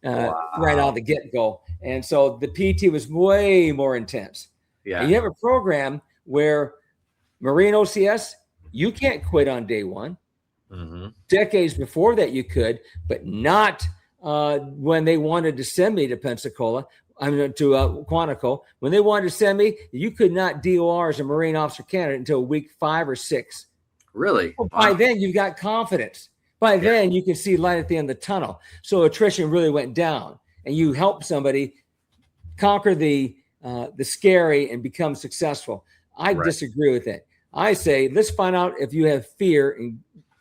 B: right out of the get-go. And so the PT was way more intense. Yeah. And you have a program where Marine OCS, you can't quit on day one. Decades before that you could, but not when they wanted to send me to Pensacola, to Quantico. When they wanted to send me, you could not DOR as a Marine officer candidate until week 5 or 6.
C: Really?
B: Well, by then you've got confidence. By then you can see light at the end of the tunnel. So attrition really went down, and you help somebody conquer the scary and become successful. I disagree with it. I say, let's find out if you have fear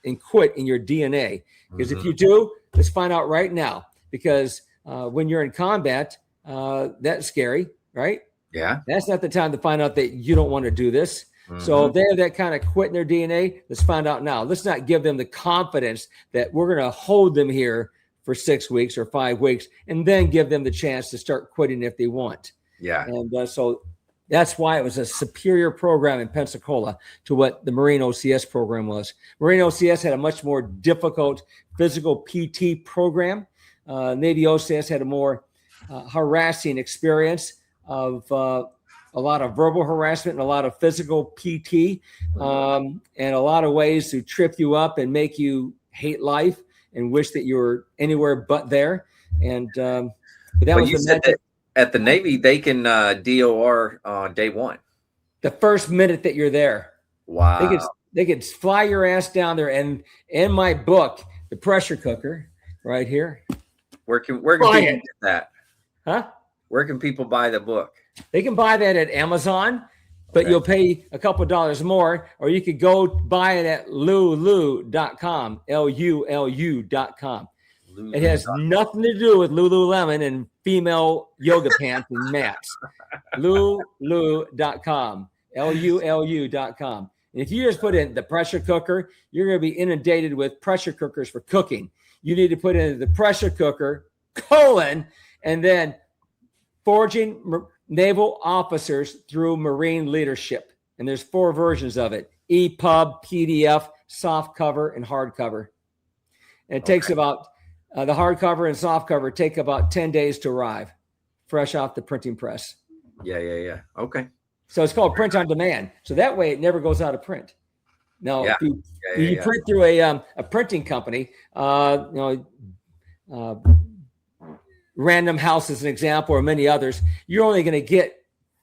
B: and quit in your DNA. Because if you do, let's find out right now. Because when you're in combat, that's scary, right?
C: Yeah.
B: That's not the time to find out that you don't want to do this. So if they have that kind of quit in their DNA, let's find out now. Let's not give them the confidence that we're going to hold them here for 6 weeks or 5 weeks, and then give them the chance to start quitting if they want.
C: Yeah.
B: And so that's why it was a superior program in Pensacola to what the Marine OCS program was. Marine OCS had a much more difficult physical PT program. Navy OCS had a more harassing experience of a lot of verbal harassment and a lot of physical PT, and a lot of ways to trip you up and make you hate life and wish that you were anywhere but there. And but was
C: you said that at the Navy, they can DOR on day one.
B: The first minute that you're there.
C: Wow.
B: They could fly your ass down there. And in my book, The Pressure Cooker, right here.
C: Where can people get that?
B: Huh?
C: Where can people buy the book?
B: They can buy that at Amazon, but you'll pay a couple of dollars more, or you could go buy it at lulu.com, LULU.com. It has nothing to do with Lululemon and female yoga pants and mats. Lulu.com, LULU.com. And if you just put in the pressure cooker, you're going to be inundated with pressure cookers for cooking. You need to put in the pressure cooker, and then forging naval officers through Marine leadership. And there's 4 versions of it: EPUB, PDF, soft cover, and hardcover. And it takes about, the hardcover and soft cover take about 10 days to arrive, fresh off the printing press.
C: Yeah. Okay.
B: So it's called print on demand. So that way it never goes out of print. Now, if you print through a printing company, Random House is an example, or many others, you're only going to get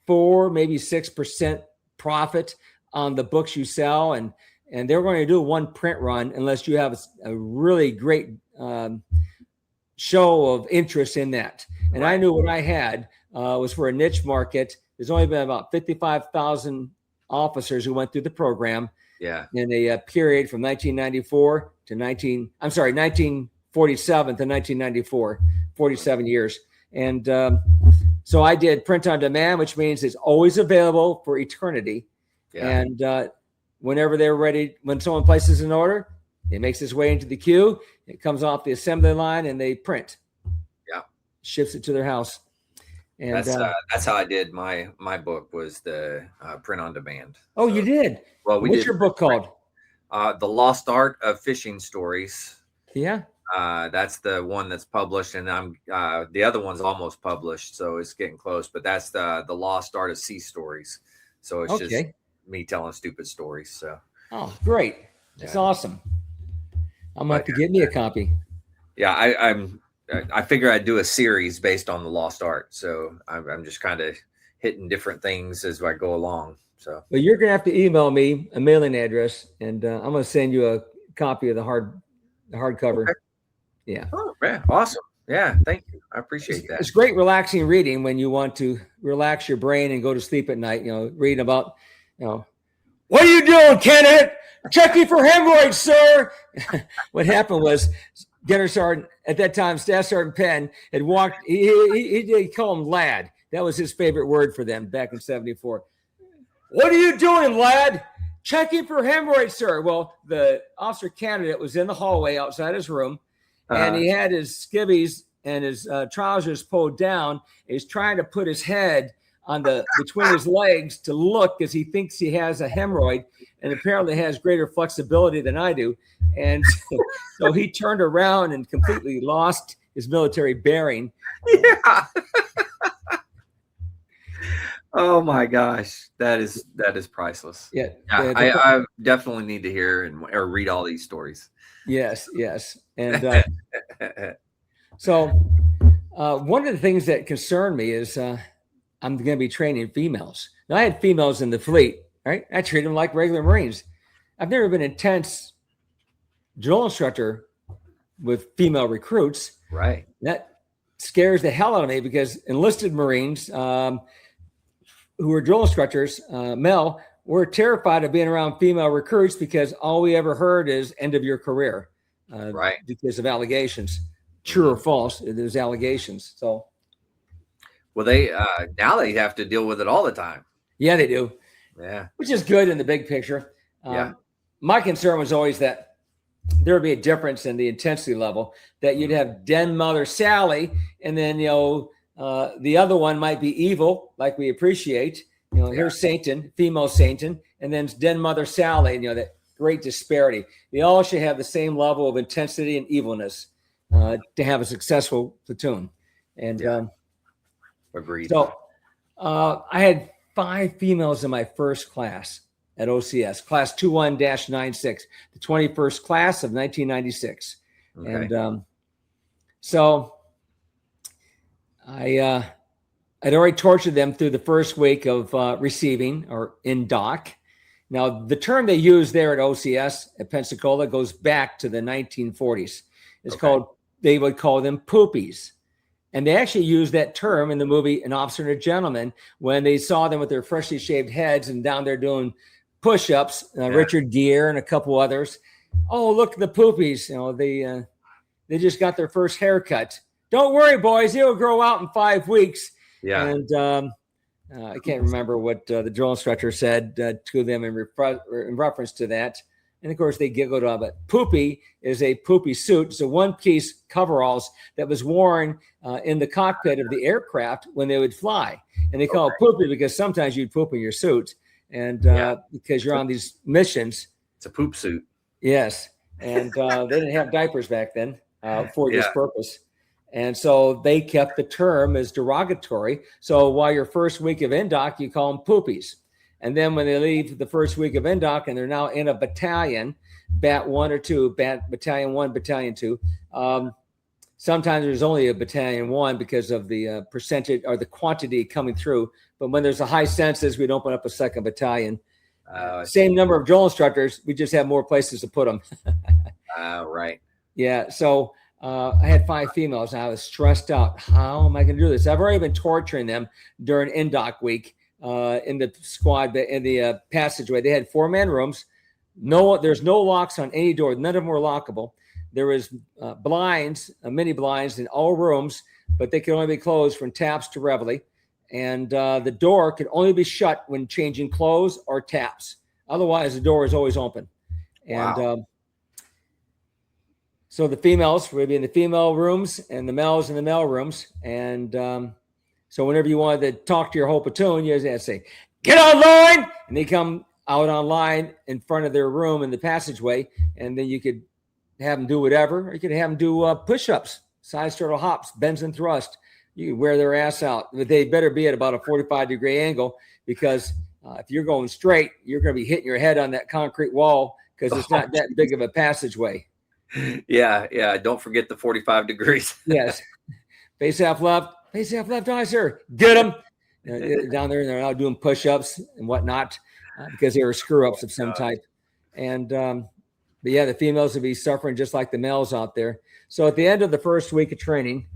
B: 4, maybe 6% profit on the books you sell. And they're going to do one print run unless you have a really great show of interest in that. And I knew what I had was for a niche market. There's only been about 55,000 officers who went through the program in a period from 1994 to 1947 to 1994. 47 years. And so I did print on demand, which means it's always available for eternity. And whenever they're ready, when someone places an order, it makes its way into the queue. It comes off the assembly line and they print. Ships it to their house. And
C: that's how I did my book, was the print on demand.
B: Oh, so, you did?
C: Well,
B: what's your book called?
C: The Lost Art of Fishing Stories.
B: Yeah.
C: That's the one that's published, and I'm the other one's almost published, so it's getting close. But that's the Lost Art of Sea Stories. So it's just me telling stupid stories. So
B: great, that's awesome. I'm gonna have to get me a copy.
C: Yeah, I figure I'd do a series based on the Lost Art. So I'm just kind of hitting different things as I go along. So,
B: well, you're gonna have to email me a mailing address, and I'm gonna send you a copy of the hardcover. Okay. Yeah.
C: Oh, man. Awesome. Yeah. Thank you. I appreciate that.
B: It's great relaxing reading when you want to relax your brain and go to sleep at night, reading about, what are you doing, Kenneth? Checking for hemorrhoids, sir. What happened was Gunner Sergeant, at that time, Staff Sergeant Penn had walked, he called him lad. That was his favorite word for them back in 74. What are you doing, lad? Checking for hemorrhoids, sir. Well, the officer candidate was in the hallway outside his room, and he had his skivvies and his trousers pulled down. He's trying to put his head on between his legs to look, because he thinks he has a hemorrhoid, and apparently has greater flexibility than I do. And so he turned around and completely lost his military bearing.
C: Yeah. Oh my gosh, that is priceless.
B: Yeah,
C: I definitely need to hear or read all these stories.
B: Yes, and so one of the things that concerned me is I'm going to be training females. Now, I had females in the fleet, right? I treated them like regular Marines. I've never been intense drill instructor with female recruits.
C: Right.
B: That scares the hell out of me because enlisted Marines who are drill instructors, male, we're terrified of being around female recruits because all we ever heard is end of your career,
C: right?
B: Because of allegations, true or false. There's allegations. So,
C: well, they now they have to deal with it all the time.
B: Yeah, they do.
C: Yeah,
B: which is good in the big picture. My concern was always that there would be a difference in the intensity level. That you'd have Den Mother Sally, and then the other one might be evil, like we appreciate. Here's Satan, female Satan, and then Den Mother Sally. That great disparity. They all should have the same level of intensity and evilness to have a successful platoon. And
C: agreed.
B: So I had 5 females in my first class at OCS, class 21-96, the 21st class of 1996. Okay. And so I'd already tortured them through the first week of receiving or in doc. Now, the term they use there at OCS at Pensacola goes back to the 1940s. It's called, they would call them poopies. And they actually used that term in the movie An Officer and a Gentleman when they saw them with their freshly shaved heads and down there doing push-ups, Richard Gere and a couple others. Oh, look at the poopies. They just got their first haircut. Don't worry, boys. It'll grow out in 5 weeks. Yeah. And I can't remember what the drill instructor said to them in reference to that. And of course, they giggled on it. Poopy is a poopy suit. It's a one-piece coveralls that was worn in the cockpit of the aircraft when they would fly. And they call it poopy because sometimes you'd poop in your suit. And because you're on these missions.
C: It's a poop suit.
B: Yes. And they didn't have diapers back then for this purpose. And so they kept the term as derogatory. So while your first week of NDOC, you call them poopies. And then when they leave the first week of NDOC and they're now in a battalion, Bat 1 or 2, Battalion 1, Battalion 2, sometimes there's only a Battalion 1 because of the percentage or the quantity coming through. But when there's a high census, we'd open up a second battalion. Same number of drill instructors. We just have more places to put them.
C: Right.
B: Yeah. So I had 5 females and I was stressed out. How am I going to do this? I've already been torturing them during NDOC week in the squad, in the passageway. They had 4-man rooms. There's no locks on any door. None of them were lockable. There was blinds, mini blinds in all rooms, but they could only be closed from taps to reveille. And the door could only be shut when changing clothes or taps. Otherwise, the door is always open. And so the females would be in the female rooms and the males in the male rooms. And so whenever you wanted to talk to your whole platoon, you just had to say, "Get online!" And they come out online in front of their room in the passageway. And then you could have them do whatever. Or you could have them do push-ups, side turtle hops, bends and thrust. You can wear their ass out. But they better be at about a 45-degree angle because if you're going straight, you're going to be hitting your head on that concrete wall because it's not that big of a passageway.
C: Yeah. Don't forget the 45 degrees.
B: Yes. Face half left, officer. Get them. Down there, and they're now doing push-ups and whatnot because they were screw-ups of some type. And but yeah, the females would be suffering just like the males out there. So at the end of the first week of training,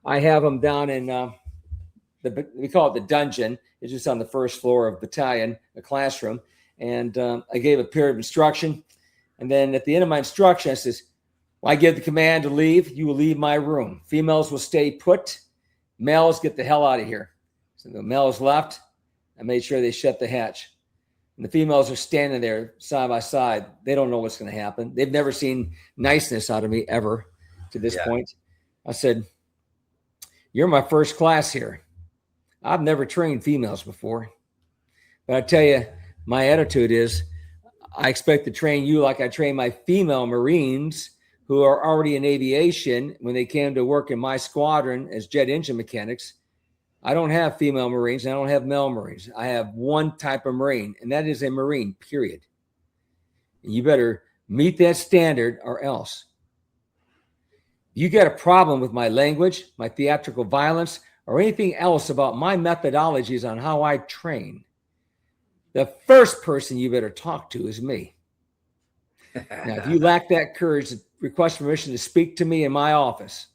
B: I have them down in we call it the dungeon. It's just on the first floor of battalion, a classroom. And I gave a period of instruction. And then at the end of my instruction, I says, "Well, I give the command to leave. You will leave my room. Females will stay put. Males, get the hell out of here." So the males left. I made sure they shut the hatch. And the females are standing there side by side. They don't know what's going to happen. They've never seen niceness out of me ever to this point. I said, "You're my first class here. I've never trained females before. But I tell you, my attitude is I expect to train you like I train my female Marines who are already in aviation when they came to work in my squadron as jet engine mechanics. I don't have female Marines. And I don't have male Marines. I have one type of Marine, and that is a Marine, period. And you better meet that standard or else. You got a problem with my language, my theatrical violence, or anything else about my methodologies on how I train, the first person you better talk to is me. Now, if you lack that courage to request permission to speak to me in my office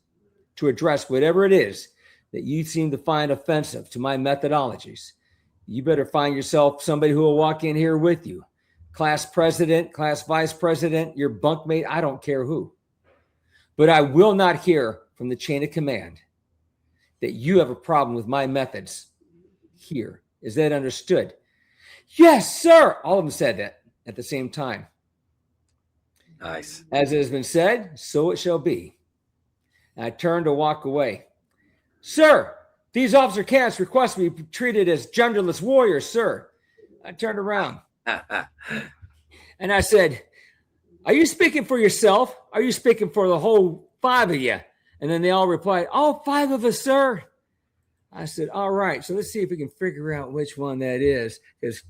B: to address whatever it is that you seem to find offensive to my methodologies, you better find yourself somebody who will walk in here with you. Class president, class vice president, your bunkmate, I don't care who. But I will not hear from the chain of command that you have a problem with my methods here. Is that understood? Yes, sir. All of them said that at the same time.
C: Nice.
B: As it has been said, so it shall be. And I turned to walk away. Sir, these officer cadets request to be treated as genderless warriors, sir. I turned around and I said, are you speaking for yourself? Are you speaking for the whole 5 of you? And then they all replied, all 5 of us, sir. I said, all right, so let's see if we can figure out which one that is. Because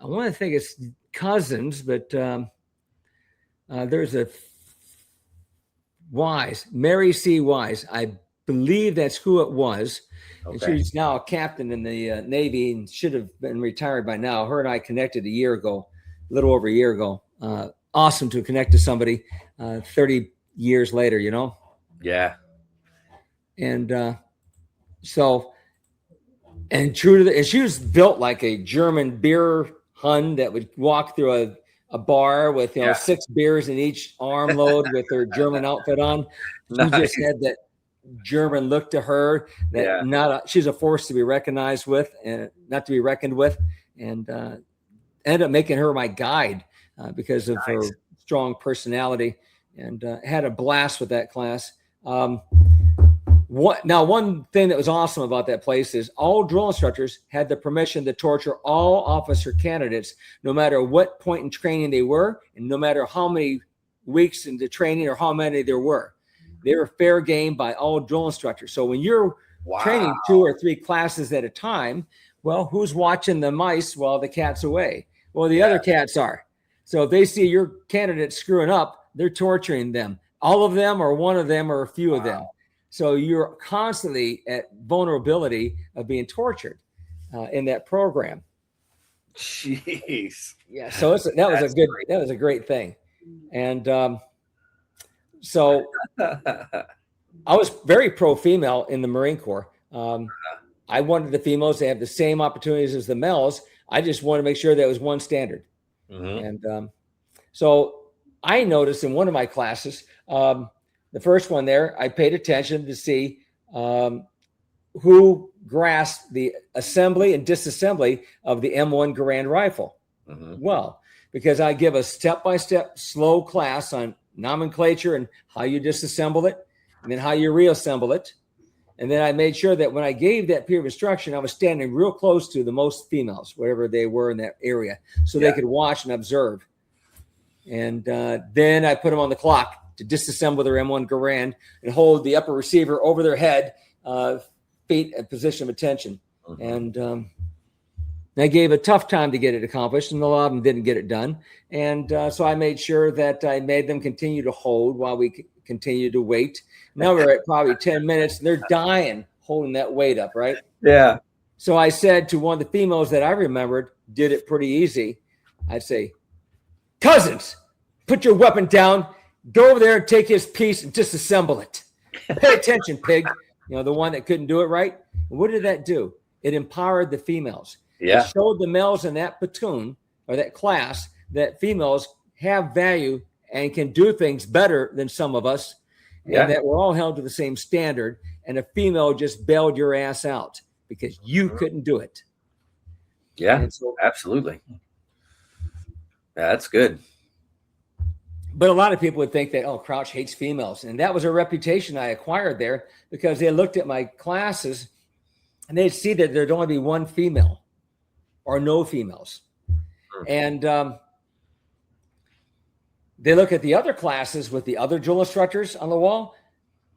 B: I want to think it's cousins, but there's a Wise, Mary C. Wise. I believe that's who it was. Okay. And she's now a captain in the Navy and should have been retired by now. Her and I connected a year ago, a little over a year ago. Awesome to connect to somebody 30 years later, you know?
C: Yeah.
B: And so, and true to and she was built like a German beer Hun that would walk through a bar with, you know, 6 beers in each armload with her German outfit on. She just had that German look to her that she's a force to be recognized with and not to be reckoned with. And ended up making her my guide because of her strong personality, and had a blast with that class. One thing that was awesome about that place is all drill instructors had the permission to torture all officer candidates, no matter what point in training they were, and no matter how many weeks into training or how many there were. They were fair game by all drill instructors. So when you're training 2 or 3 classes at a time, well, who's watching the mice while the cat's away? Well, the other cats are. So if they see your candidate screwing up, they're torturing them. All of them, or one of them, or a few of them. So you're constantly at vulnerability of being tortured in that program.
C: Jeez.
B: Yeah. So that was a great thing. And so I was very pro-female in the Marine Corps. I wanted the females to have the same opportunities as the males. I just wanted to make sure that was one standard. Mm-hmm. And so I noticed in one of my classes, the first one there, I paid attention to see who grasped the assembly and disassembly of the M1 Garand rifle. Mm-hmm. Well, because I give a step-by-step slow class on nomenclature and how you disassemble it, and then how you reassemble it. And then I made sure that when I gave that period of instruction, I was standing real close to the most females, whatever they were in that area, so they could watch and observe. And then I put them on the clock to disassemble their M1 Garand and hold the upper receiver over their head, feet at position of attention. Mm-hmm. And I gave a tough time to get it accomplished, and a lot of them didn't get it done. And so I made sure that I made them continue to hold while we continued to wait. Now we're at probably 10 minutes, and they're dying holding that weight up, right?
C: Yeah.
B: So I said to one of the females that I remembered did it pretty easy. I'd say, cousins, put your weapon down. Go over there and take his piece and disassemble it. Pay attention, pig. You know, the one that couldn't do it right. And what did that do? It empowered the females.
C: Yeah.
B: It showed the males in that platoon or that class that females have value and can do things better than some of us, and that we're all held to the same standard. And a female just bailed your ass out because you couldn't do it.
C: Yeah, so, absolutely. Yeah, that's good.
B: But a lot of people would think that, oh, Crouch hates females. And that was a reputation I acquired there because they looked at my classes and they'd see that there'd only be one female or no females. And they look at the other classes with the other drill instructors on the wall,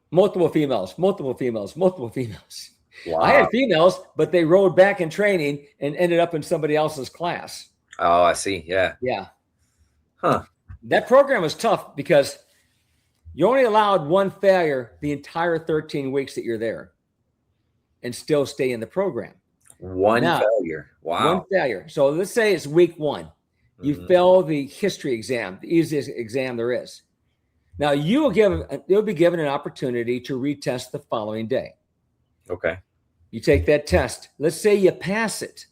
B: multiple females, multiple females, multiple females. Wow. I had females, but they rode back in training and ended up in somebody else's class.
C: Oh, I see. Yeah.
B: Yeah.
C: Huh.
B: That program was tough because you only allowed one failure the entire 13 weeks that you're there and still stay in the program.
C: One failure. Wow.
B: One failure. So let's say it's week 1 You fail the history exam, the easiest exam there is. Now you'll be given an opportunity to retest the following day.
C: Okay.
B: You take that test. Let's say you pass it.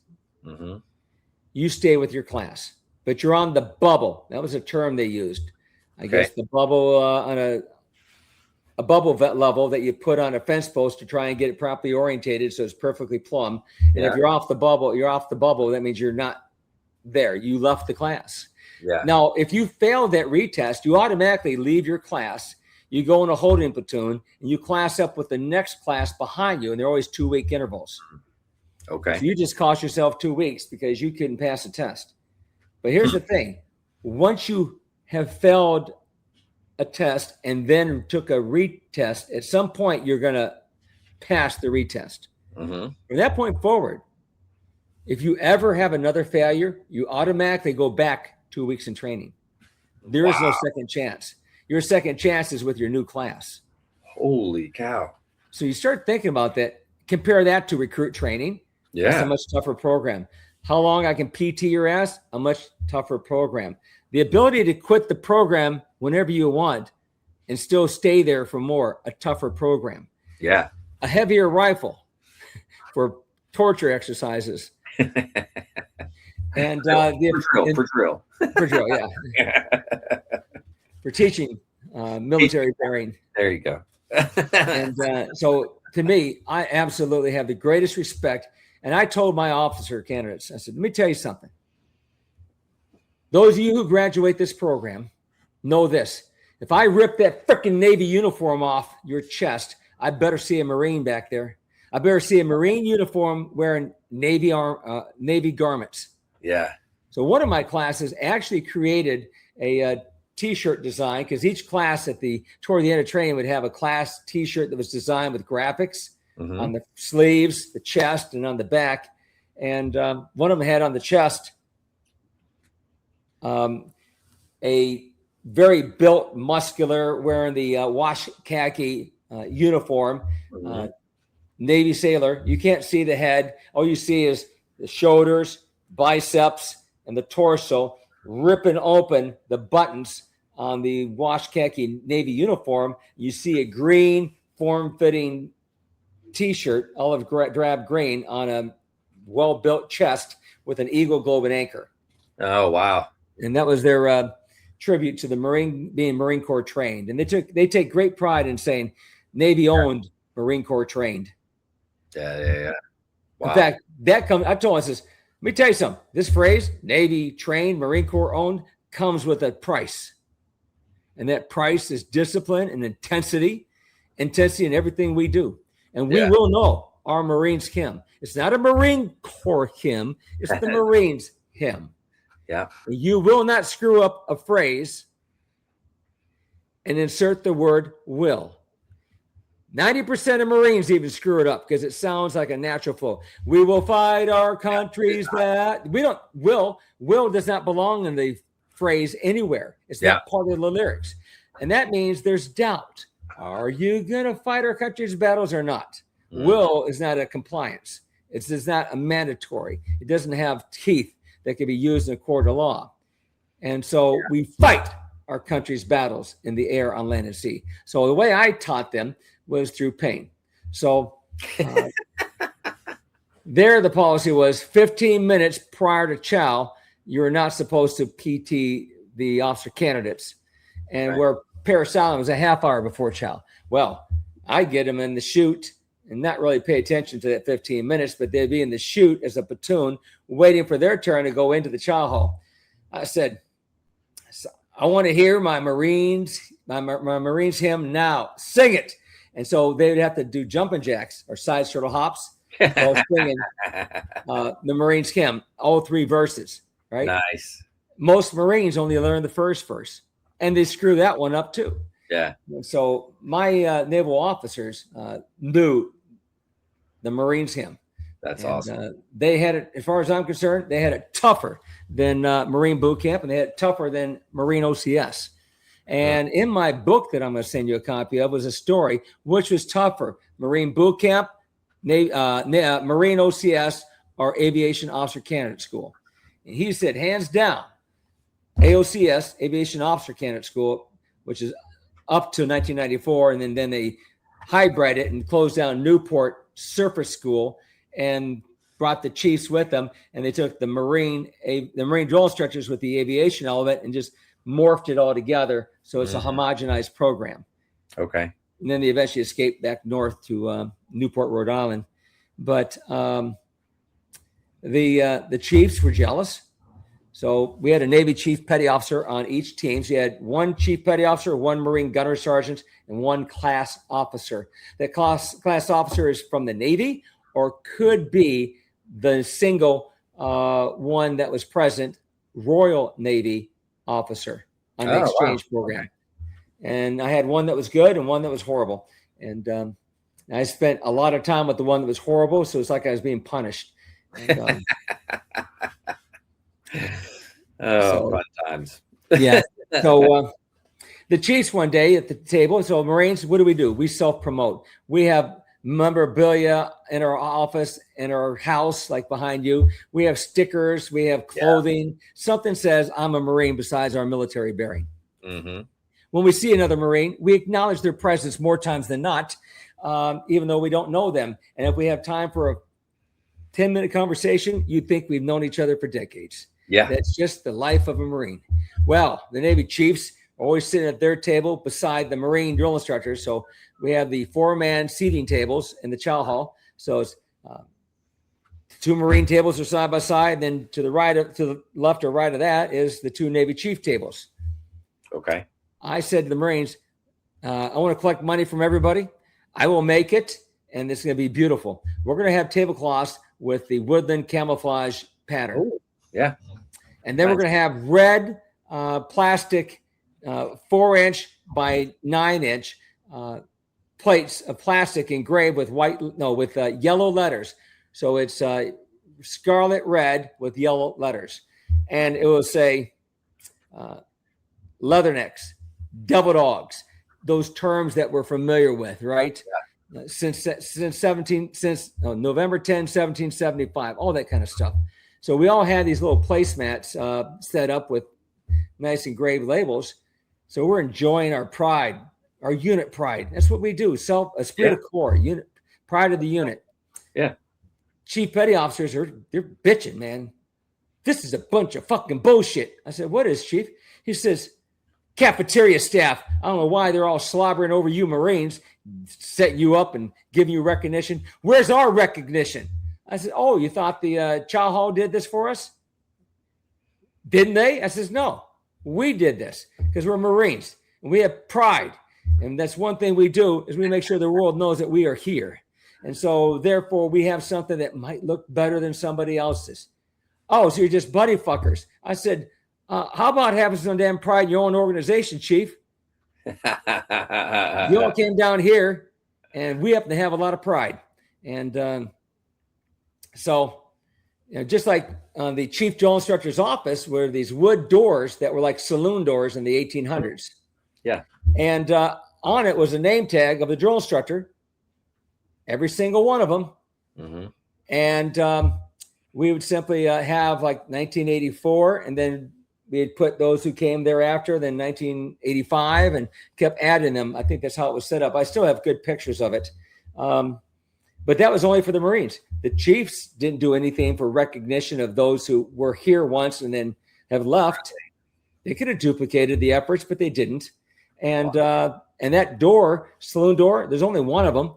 B: You stay with your class, but you're on the bubble. That was a term they used. I guess the bubble on a bubble level that you put on a fence post to try and get it properly orientated so it's perfectly plumb. And if you're off the bubble, you're off the bubble. That means you're not there. You left the class.
C: Yeah.
B: Now, if you fail that retest, you automatically leave your class. You go in a holding platoon and you class up with the next class behind you. And they're always 2-week intervals.
C: Okay.
B: So you just cost yourself 2 weeks because you couldn't pass a test. But here's the thing. Once you have failed a test and then took a retest, at some point you're going to pass the retest. From that point forward, if you ever have another failure, you automatically go back 2 weeks in training. There is no second chance. Your second chance is with your new class.
C: Holy cow.
B: So you start thinking about that. Compare that to recruit training.
C: Yeah.
B: It's a much tougher program. How long I can PT your ass? A much tougher program. The ability to quit the program whenever you want and still stay there for more, a tougher program.
C: Yeah.
B: A heavier rifle for torture exercises. And
C: for drill,
B: yeah. For teaching military bearing.
C: There you go.
B: And so to me, I absolutely have the greatest respect. And I told my officer candidates, I said, let me tell you something. Those of you who graduate this program know this. If I rip that freaking Navy uniform off your chest, I better see a Marine back there. I better see a Marine uniform wearing Navy garments.
C: Yeah.
B: So one of my classes actually created a T-shirt design because each class toward the end of training would have a class T-shirt that was designed with graphics on the sleeves, the chest, and on the back. And one of them had on the chest a very built, muscular, wearing the wash khaki uniform, Navy sailor. You can't see the head. All you see is the shoulders, biceps, and the torso, ripping open the buttons on the wash khaki Navy uniform. You see a green form-fitting T-shirt, olive drab green, on a well-built chest with an eagle globe and anchor.
C: Oh, wow.
B: And that was their tribute to the being Marine Corps trained. And they take great pride in saying Navy owned, Marine Corps trained.
C: Yeah. Wow.
B: In fact, I told him, I says, let me tell you something. This phrase, Navy trained, Marine Corps owned, comes with a price. And that price is discipline and intensity in everything we do. And we will know our Marines hymn. It's not a Marine Corps hymn. It's the Marines hymn.
C: Yeah.
B: You will not screw up a phrase and insert the word will. 90% of Marines even screw it up because it sounds like a natural flow. We will fight our countries that we don't will does not belong in the phrase anywhere. It's not part of the lyrics. And that means there's doubt. Are you going to fight our country's battles or not? Will is not a compliance. It's not a mandatory. It doesn't have teeth that can be used in a court of law. And so we fight our country's battles in the air, on land, and sea. So the way I taught them was through pain. So there the policy was 15 minutes prior to chow, you're not supposed to PT the officer candidates. And where parasailing was a half hour before chow. Well, I get them in the chute and not really pay attention to that 15 minutes, but they'd be in the chute as a platoon waiting for their turn to go into the chow hall. I said, I want to hear my Marines hymn now. Sing it. And so they would have to do jumping jacks or side turtle hops while singing the Marines hymn, all 3 verses, right?
C: Nice.
B: Most Marines only learn the first verse, and they screw that one up too.
C: Yeah.
B: And so my naval officers knew the Marines hymn.
C: That's awesome.
B: They had it, as far as I'm concerned, they had it tougher than Marine boot camp, and they had it tougher than Marine OCS. And in my book that I'm going to send you a copy of was a story which was tougher: Marine boot camp, Marine OCS, or Aviation Officer Candidate School. And he said, hands down, AOCS, Aviation Officer Candidate School, which is up to 1994, and then they hybrid it and closed down Newport Surface School and brought the chiefs with them, and they took the Marine drill instructors with the aviation element and just morphed it all together. So it's a homogenized program.
C: Okay.
B: And then they eventually escaped back north to Newport, Rhode Island. But the chiefs were jealous. So we had a Navy chief petty officer on each team. So you had one chief petty officer, one Marine gunner sergeant, and one class officer. That class officer is from the Navy or could be the single one that was present, Royal Navy officer on the exchange program. Okay. And I had one that was good and one that was horrible. And I spent a lot of time with the one that was horrible. So it's like I was being punished. And,
C: fun times.
B: Yeah. So the chiefs one day at the table. So Marines, what do? We self-promote. We have memorabilia in our office, in our house, like behind you. We have stickers. We have clothing. Yeah. Something says I'm a Marine besides our military bearing. Mm-hmm. When we see another Marine, we acknowledge their presence more times than not, even though we don't know them. And if we have time for a 10-minute conversation, you'd think we've known each other for decades.
C: Yeah.
B: That's just the life of a Marine. Well, the Navy chiefs are always sitting at their table beside the Marine drill instructors. So we have the 4-man seating tables in the chow hall. So it's 2 Marine tables are side by side. Then to the left or right of that is the 2 Navy chief tables.
C: Okay.
B: I said to the Marines, I want to collect money from everybody. I will make it, and it's going to be beautiful. We're going to have tablecloths with the woodland camouflage pattern.
C: Ooh, yeah.
B: And then we're going to have red plastic 4-inch by 9-inch plates of plastic engraved with yellow letters. So it's scarlet red with yellow letters. And it will say leathernecks, double dogs, those terms that we're familiar with, right? Yeah. Since November 10, 1775, all that kind of stuff. So we all had these little placemats set up with nice engraved labels. So we're enjoying our pride, our unit pride. That's what we do. Esprit de corps, unit pride of the unit.
C: Yeah.
B: Chief petty officers they're bitching, man. This is a bunch of fucking bullshit. I said, what is, Chief? He says, cafeteria staff. I don't know why they're all slobbering over you Marines, setting you up and giving you recognition. Where's our recognition? I said, oh, you thought the chow hall did this for us? Didn't they? I says, no, we did this because we're Marines and we have pride. And that's one thing we do is we make sure the world knows that we are here. And so therefore we have something that might look better than somebody else's. Oh, so you're just buddy fuckers. I said, how about having some damn pride in your own organization, Chief? You all came down here and we happen to have a lot of pride. And so, just like the chief drill instructor's office were these wood doors that were like saloon doors in the 1800s.
C: Yeah.
B: And on it was a name tag of the drill instructor, every single one of them. Mm-hmm. And we would simply have like 1984, and then we'd put those who came thereafter, then 1985, and kept adding them. I think that's how it was set up. I still have good pictures of it. But that was only for the Marines. The chiefs didn't do anything for recognition of those who were here once and then have left. They could have duplicated the efforts, but they didn't. And that door, saloon door, there's only one of them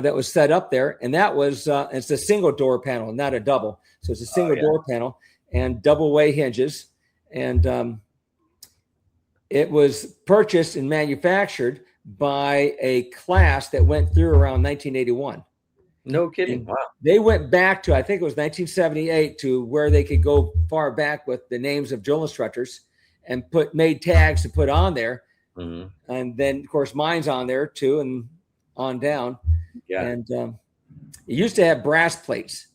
B: that was set up there. And that was, it's a single door panel, not a double. So it's a single door panel and double way hinges. And it was purchased and manufactured by a class that went through around 1981.
C: No kidding. Wow.
B: They went back to, I think it was 1978, to where they could go far back with the names of drill instructors and made tags to put on there. Mm-hmm. And then, of course, mine's on there too, and on down. Yeah. And it used to have brass plates,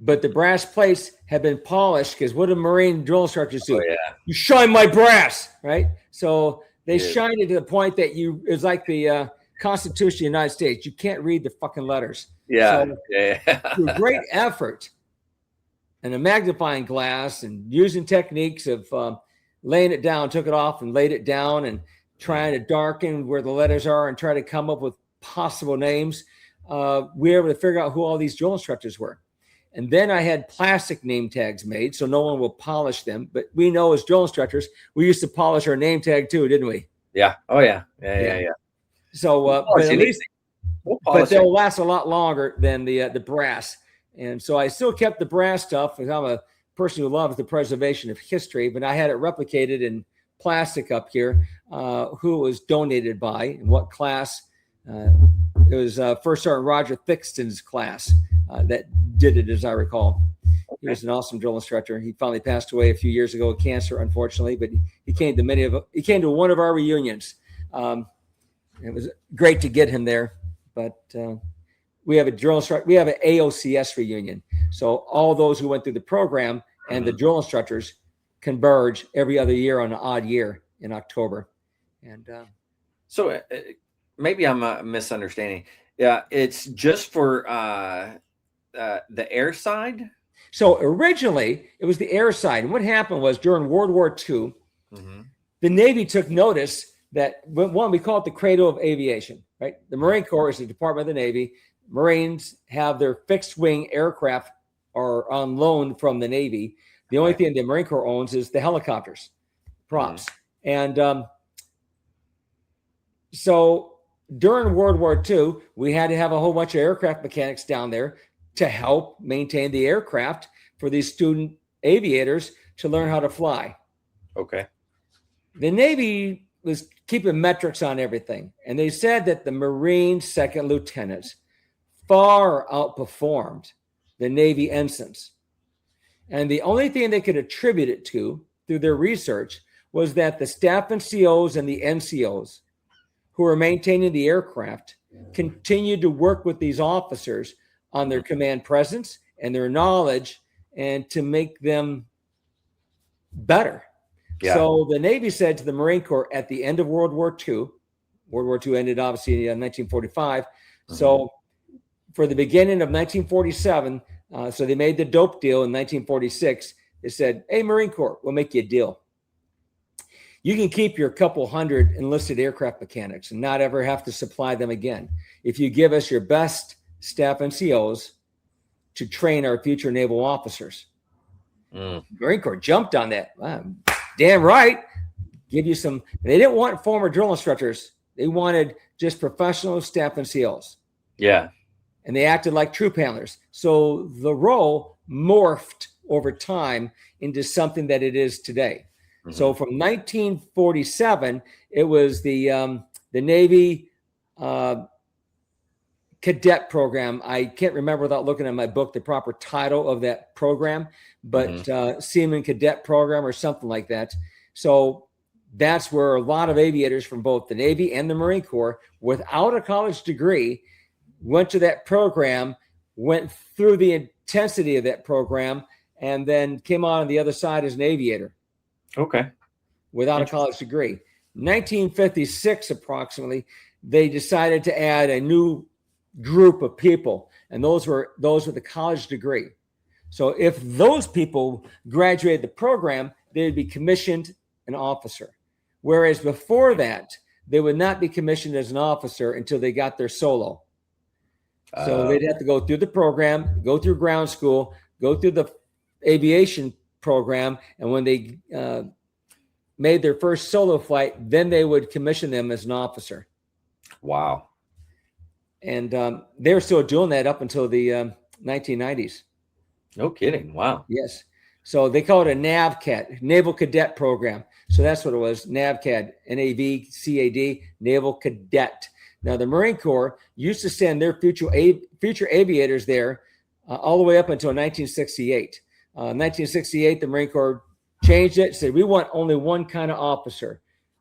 B: but the brass plates have been polished because what do Marine drill instructors do? Oh, yeah. You shine my brass, right? So they shined it to the point that it's like the Constitution of the United States. You can't read the fucking letters.
C: Yeah.
B: So, through great effort and a magnifying glass and using techniques of laying it down, took it off and laid it down and trying to darken where the letters are and try to come up with possible names. We were able to figure out who all these drill instructors were. And then I had plastic name tags made so no one will polish them. But we know as drill instructors, we used to polish our name tag too, didn't we?
C: Yeah. Oh, yeah. Yeah.
B: So, but at least, but they'll last a lot longer than the brass. And so I still kept the brass stuff because I'm a person who loves the preservation of history, but I had it replicated in plastic up here, who it was donated by and what class. It was First Sergeant Roger Thixton's class that did it, as I recall. Okay. He was an awesome drill instructor. He finally passed away a few years ago of cancer, unfortunately, but he came to one of our reunions. It was great to get him there, but we have a drill instructor. We have an AOCS reunion. So all those who went through the program and the drill instructors converge every other year on an odd year in October. And
C: so maybe I'm misunderstanding. Yeah, it's just for the air side.
B: So originally it was the air side. And what happened was during World War II, the Navy took notice that, one, we call it the cradle of aviation, right? The Marine Corps is the Department of the Navy. Marines have their fixed wing aircraft are on loan from the Navy. The only thing the Marine Corps owns is the helicopters, props. And so during World War II, we had to have a whole bunch of aircraft mechanics down there to help maintain the aircraft for these student aviators to learn how to fly.
C: Okay.
B: The Navy was keeping metrics on everything. And they said that the Marine second lieutenants far outperformed the Navy ensigns. And the only thing they could attribute it to through their research was that the staff NCOs and the NCOs who were maintaining the aircraft continued to work with these officers on their command presence and their knowledge and to make them better. Yeah. So the Navy said to the Marine Corps at the end of World War II ended obviously in 1945. So for the beginning of 1947, so they made the dope deal in 1946. They said, hey, Marine Corps, we'll make you a deal. You can keep your couple hundred enlisted aircraft mechanics and not ever have to supply them again if you give us your best staff NCOs to train our future naval officers. Marine Corps jumped on that. Wow, damn right. Give you some. They didn't want former drill instructors. They wanted just professional staff NCOs. Yeah. And they acted like troop handlers. So the role morphed over time into something that it is today. So from 1947, it was the Navy cadet program. I can't remember without looking at my book the proper title of that program, but Seaman Cadet Program or something like that. So that's where a lot of aviators from both the Navy and the Marine Corps, without a college degree, went to that program, went through the intensity of that program, and then came out on the other side as an aviator. Okay. Without a college degree. 1956, approximately, they decided to add a new group of people, and those were with a college degree. So if those people graduated the program, they'd be commissioned an officer. Whereas before that, they would not be commissioned as an officer until they got their solo. So they'd have to go through the program, go through ground school, go through the aviation program, and when they made their first solo flight, then they would commission them as an officer. Wow. And they were still doing that up until the 1990s.
C: No kidding. Wow.
B: Yes. So they call it a NAVCAD, Naval Cadet Program. So that's what it was, NAVCAD, NAVCAD, Naval Cadet. Now, the Marine Corps used to send their future aviators there all the way up until 1968. 1968, the Marine Corps changed it, said we want only one kind of officer,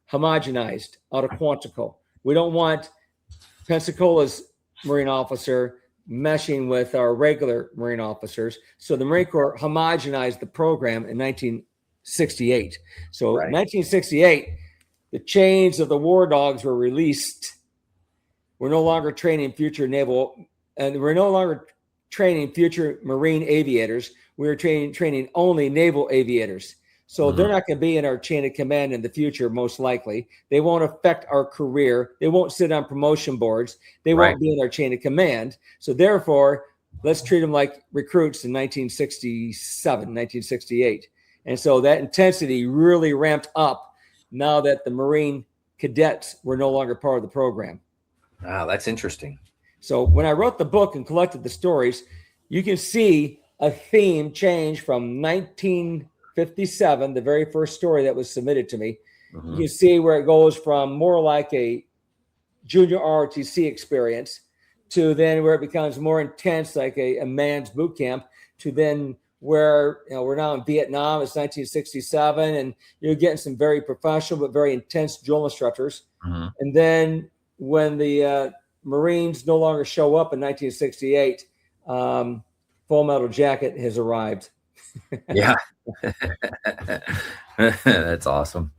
B: homogenized out of Quantico. We don't want Pensacola's Marine officer meshing with our regular Marine officers. So the Marine Corps homogenized the program in 1968. So 1968, the chains of the war dogs were released. We're no longer training future naval, and we're no longer training future Marine aviators. We were training only naval aviators. So they're not going to be in our chain of command in the future, most likely. They won't affect our career. They won't sit on promotion boards. They won't be in our chain of command. So therefore, let's treat them like recruits in 1967, 1968. And so that intensity really ramped up now that the Marine cadets were no longer part of the program.
C: Wow, that's interesting.
B: So when I wrote the book and collected the stories, you can see a theme change from 1957, the very first story that was submitted to me. You can see where it goes from more like a junior ROTC experience to then where it becomes more intense, like a man's boot camp, to then where we're now in Vietnam. It's 1967, and you're getting some very professional but very intense drill instructors. And then when the Marines no longer show up in 1968, Full Metal Jacket has arrived.
C: Yeah. That's awesome.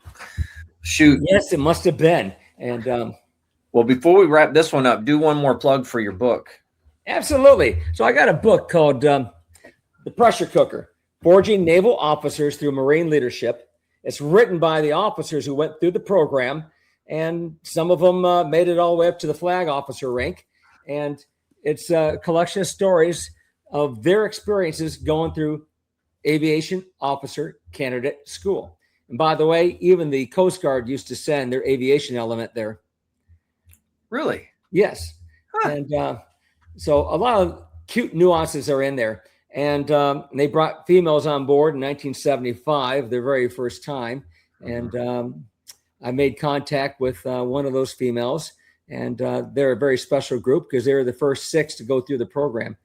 C: Shoot.
B: Yes, it must have been. And
C: well, before we wrap this one up, do one more plug for your book.
B: Absolutely. So I got a book called The Pressure Cooker, Forging Naval Officers Through Marine Leadership. It's written by the officers who went through the program, and some of them made it all the way up to the flag officer rank. And it's a collection of stories of their experiences going through aviation officer candidate school. And by the way, even the Coast Guard used to send their aviation element there.
C: Really?
B: Yes. Huh. And so a lot of cute nuances are in there. And they brought females on board in 1975, their very first time. And I made contact with one of those females. And they're a very special group because they were the first 6 to go through the program.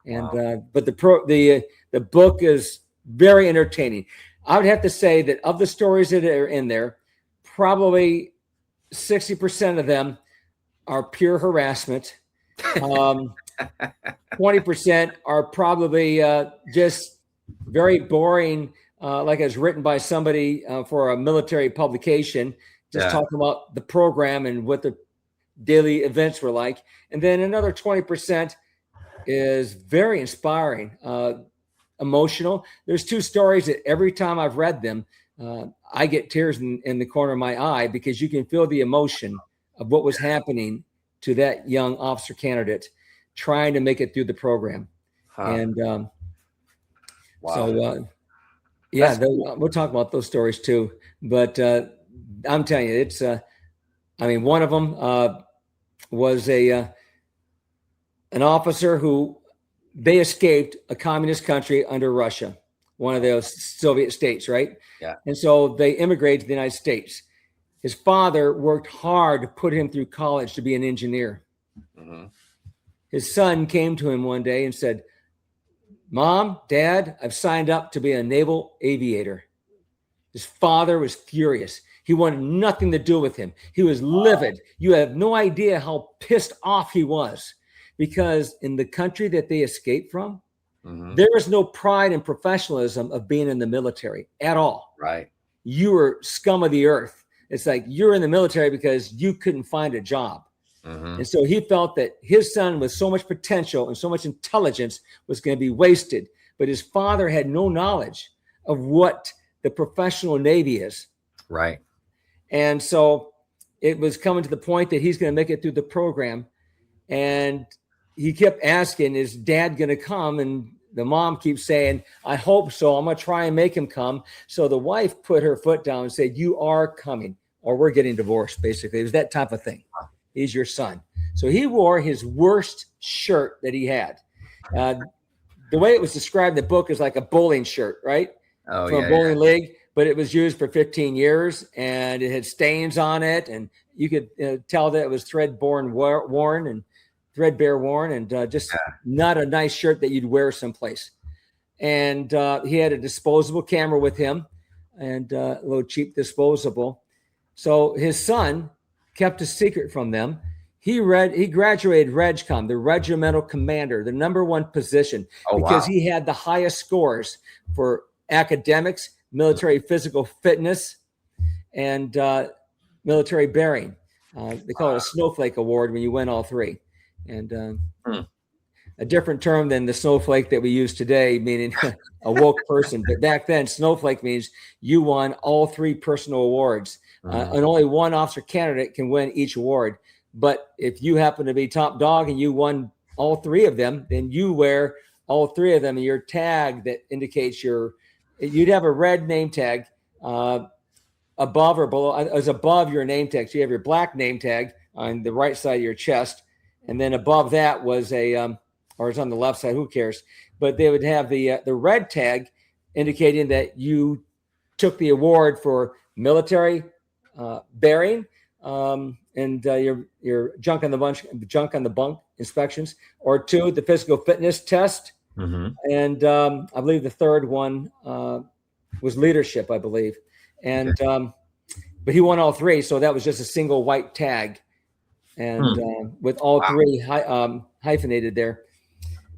B: And but the book is very entertaining. I would have to say that of the stories that are in there, probably 60% of them are pure harassment. 20% are probably just very boring, like it's written by somebody for a military publication, just talking about the program and what the daily events were like. And then another 20% is very inspiring, emotional. There's 2 stories that every time I've read them, I get tears in the corner of my eye because you can feel the emotion of what was happening to that young officer candidate trying to make it through the program. And so, we'll talk about those stories too. But I'm telling you, it's, one of them was an officer who they escaped a communist country under Russia, one of those Soviet states, right?
C: Yeah.
B: And so they immigrated to the United States. His father worked hard to put him through college to be an engineer. His son came to him one day and said, "Mom, Dad, I've signed up to be a naval aviator." His father was furious. He wanted nothing to do with him. He was livid. You have no idea how pissed off he was, because in the country that they escaped from, there is no pride and professionalism of being in the military at all.
C: Right.
B: You were scum of the earth. It's like you're in the military because you couldn't find a job. And so he felt that his son with so much potential and so much intelligence was going to be wasted. But his father had no knowledge of what the professional Navy is.
C: Right.
B: And so it was coming to the point that he's going to make it through the program. And he kept asking, is Dad going to come? And the mom keeps saying, I hope so. I'm going to try and make him come. So the wife put her foot down and said, you are coming or we're getting divorced, basically. It was that type of thing. He's your son. So he wore his worst shirt that he had. The way it was described in the book is like a bowling shirt, right?
C: Oh,
B: from a bowling league, but it was used for 15 years and it had stains on it. And you could tell that it was threadbare worn and just not a nice shirt that you'd wear someplace. And he had a disposable camera with him and a little cheap disposable. So his son kept a secret from them. He graduated RegCom, the regimental commander, the #1 position, because he had the highest scores for academics, military physical fitness, and military bearing. They call it a snowflake award when you win all 3. And a different term than the snowflake that we use today, meaning a woke person. But back then, snowflake means you won all 3 personal awards, and only one officer candidate can win each award. But if you happen to be top dog and you won all 3 of them, then you wear all 3 of them, and your tag that indicates you'd have a red name tag above or below, as above your name tag. So you have your black name tag on the right side of your chest, and then above that was or it's on the left side, who cares? But they would have the red tag indicating that you took the award for military bearing, and your junk on the bunk inspections, or 2, the physical fitness test, and I believe the third one was leadership, I believe, and but he won all 3, so that was just a single white tag, and with all 3 hyphenated there.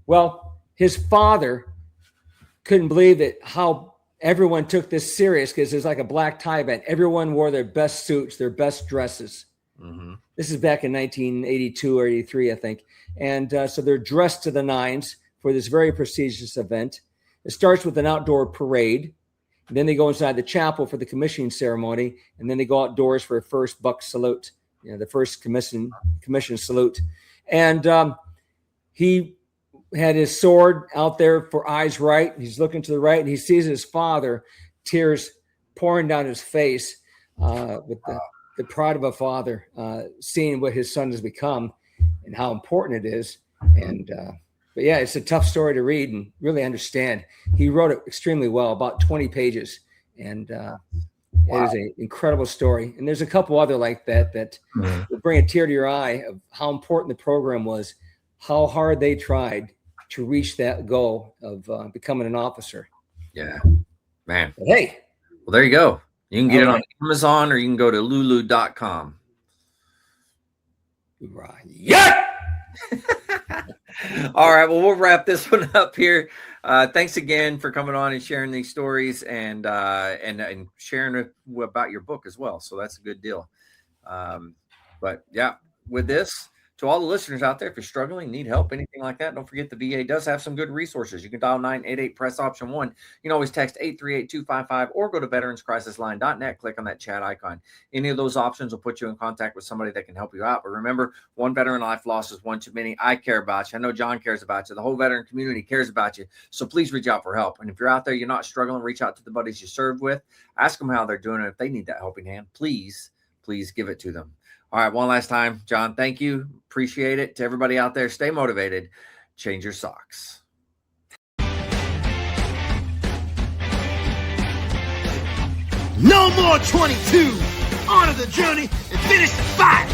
B: Well, his father couldn't believe it, how everyone took this serious, because it's like a black tie event. Everyone wore their best suits, their best dresses. This is back in 1982 or 83, I think. And so they're dressed to the nines for this very prestigious event. It starts with an outdoor parade. And then they go inside the chapel for the commissioning ceremony. And then they go outdoors for a first buck salute, the first commission salute. And he had his sword out there for eyes right. He's looking to the right, and he sees his father, tears pouring down his face, with the pride of a father, seeing what his son has become and how important it is. And but yeah, it's a tough story to read and really understand. He wrote it extremely well, about 20 pages, and it is an incredible story. And there's a couple other like that will bring a tear to your eye of how important the program was, how hard they tried to reach that goal of becoming an officer.
C: Yeah, man.
B: But hey,
C: well, there you go. You can get it on Amazon, or you can go to lulu.com.
B: Yeah.
C: All right. Well, we'll wrap this one up here. Thanks again for coming on and sharing these stories and sharing about your book as well. So that's a good deal. But yeah, with this, to all the listeners out there, if you're struggling, need help, anything like that, don't forget the VA does have some good resources. You can dial 988, press option 1. You can always text 838-255 or go to veteranscrisisline.net, click on that chat icon. Any of those options will put you in contact with somebody that can help you out. But remember, one veteran life loss is one too many. I care about you. I know John cares about you. The whole veteran community cares about you. So please reach out for help. And if you're out there, you're not struggling, reach out to the buddies you served with. Ask them how they're doing. And if they need that helping hand, please give it to them. All right, one last time, John, thank you. Appreciate it. To everybody out there, stay motivated. Change your socks.
D: No more 22. On to the journey and finish the fight.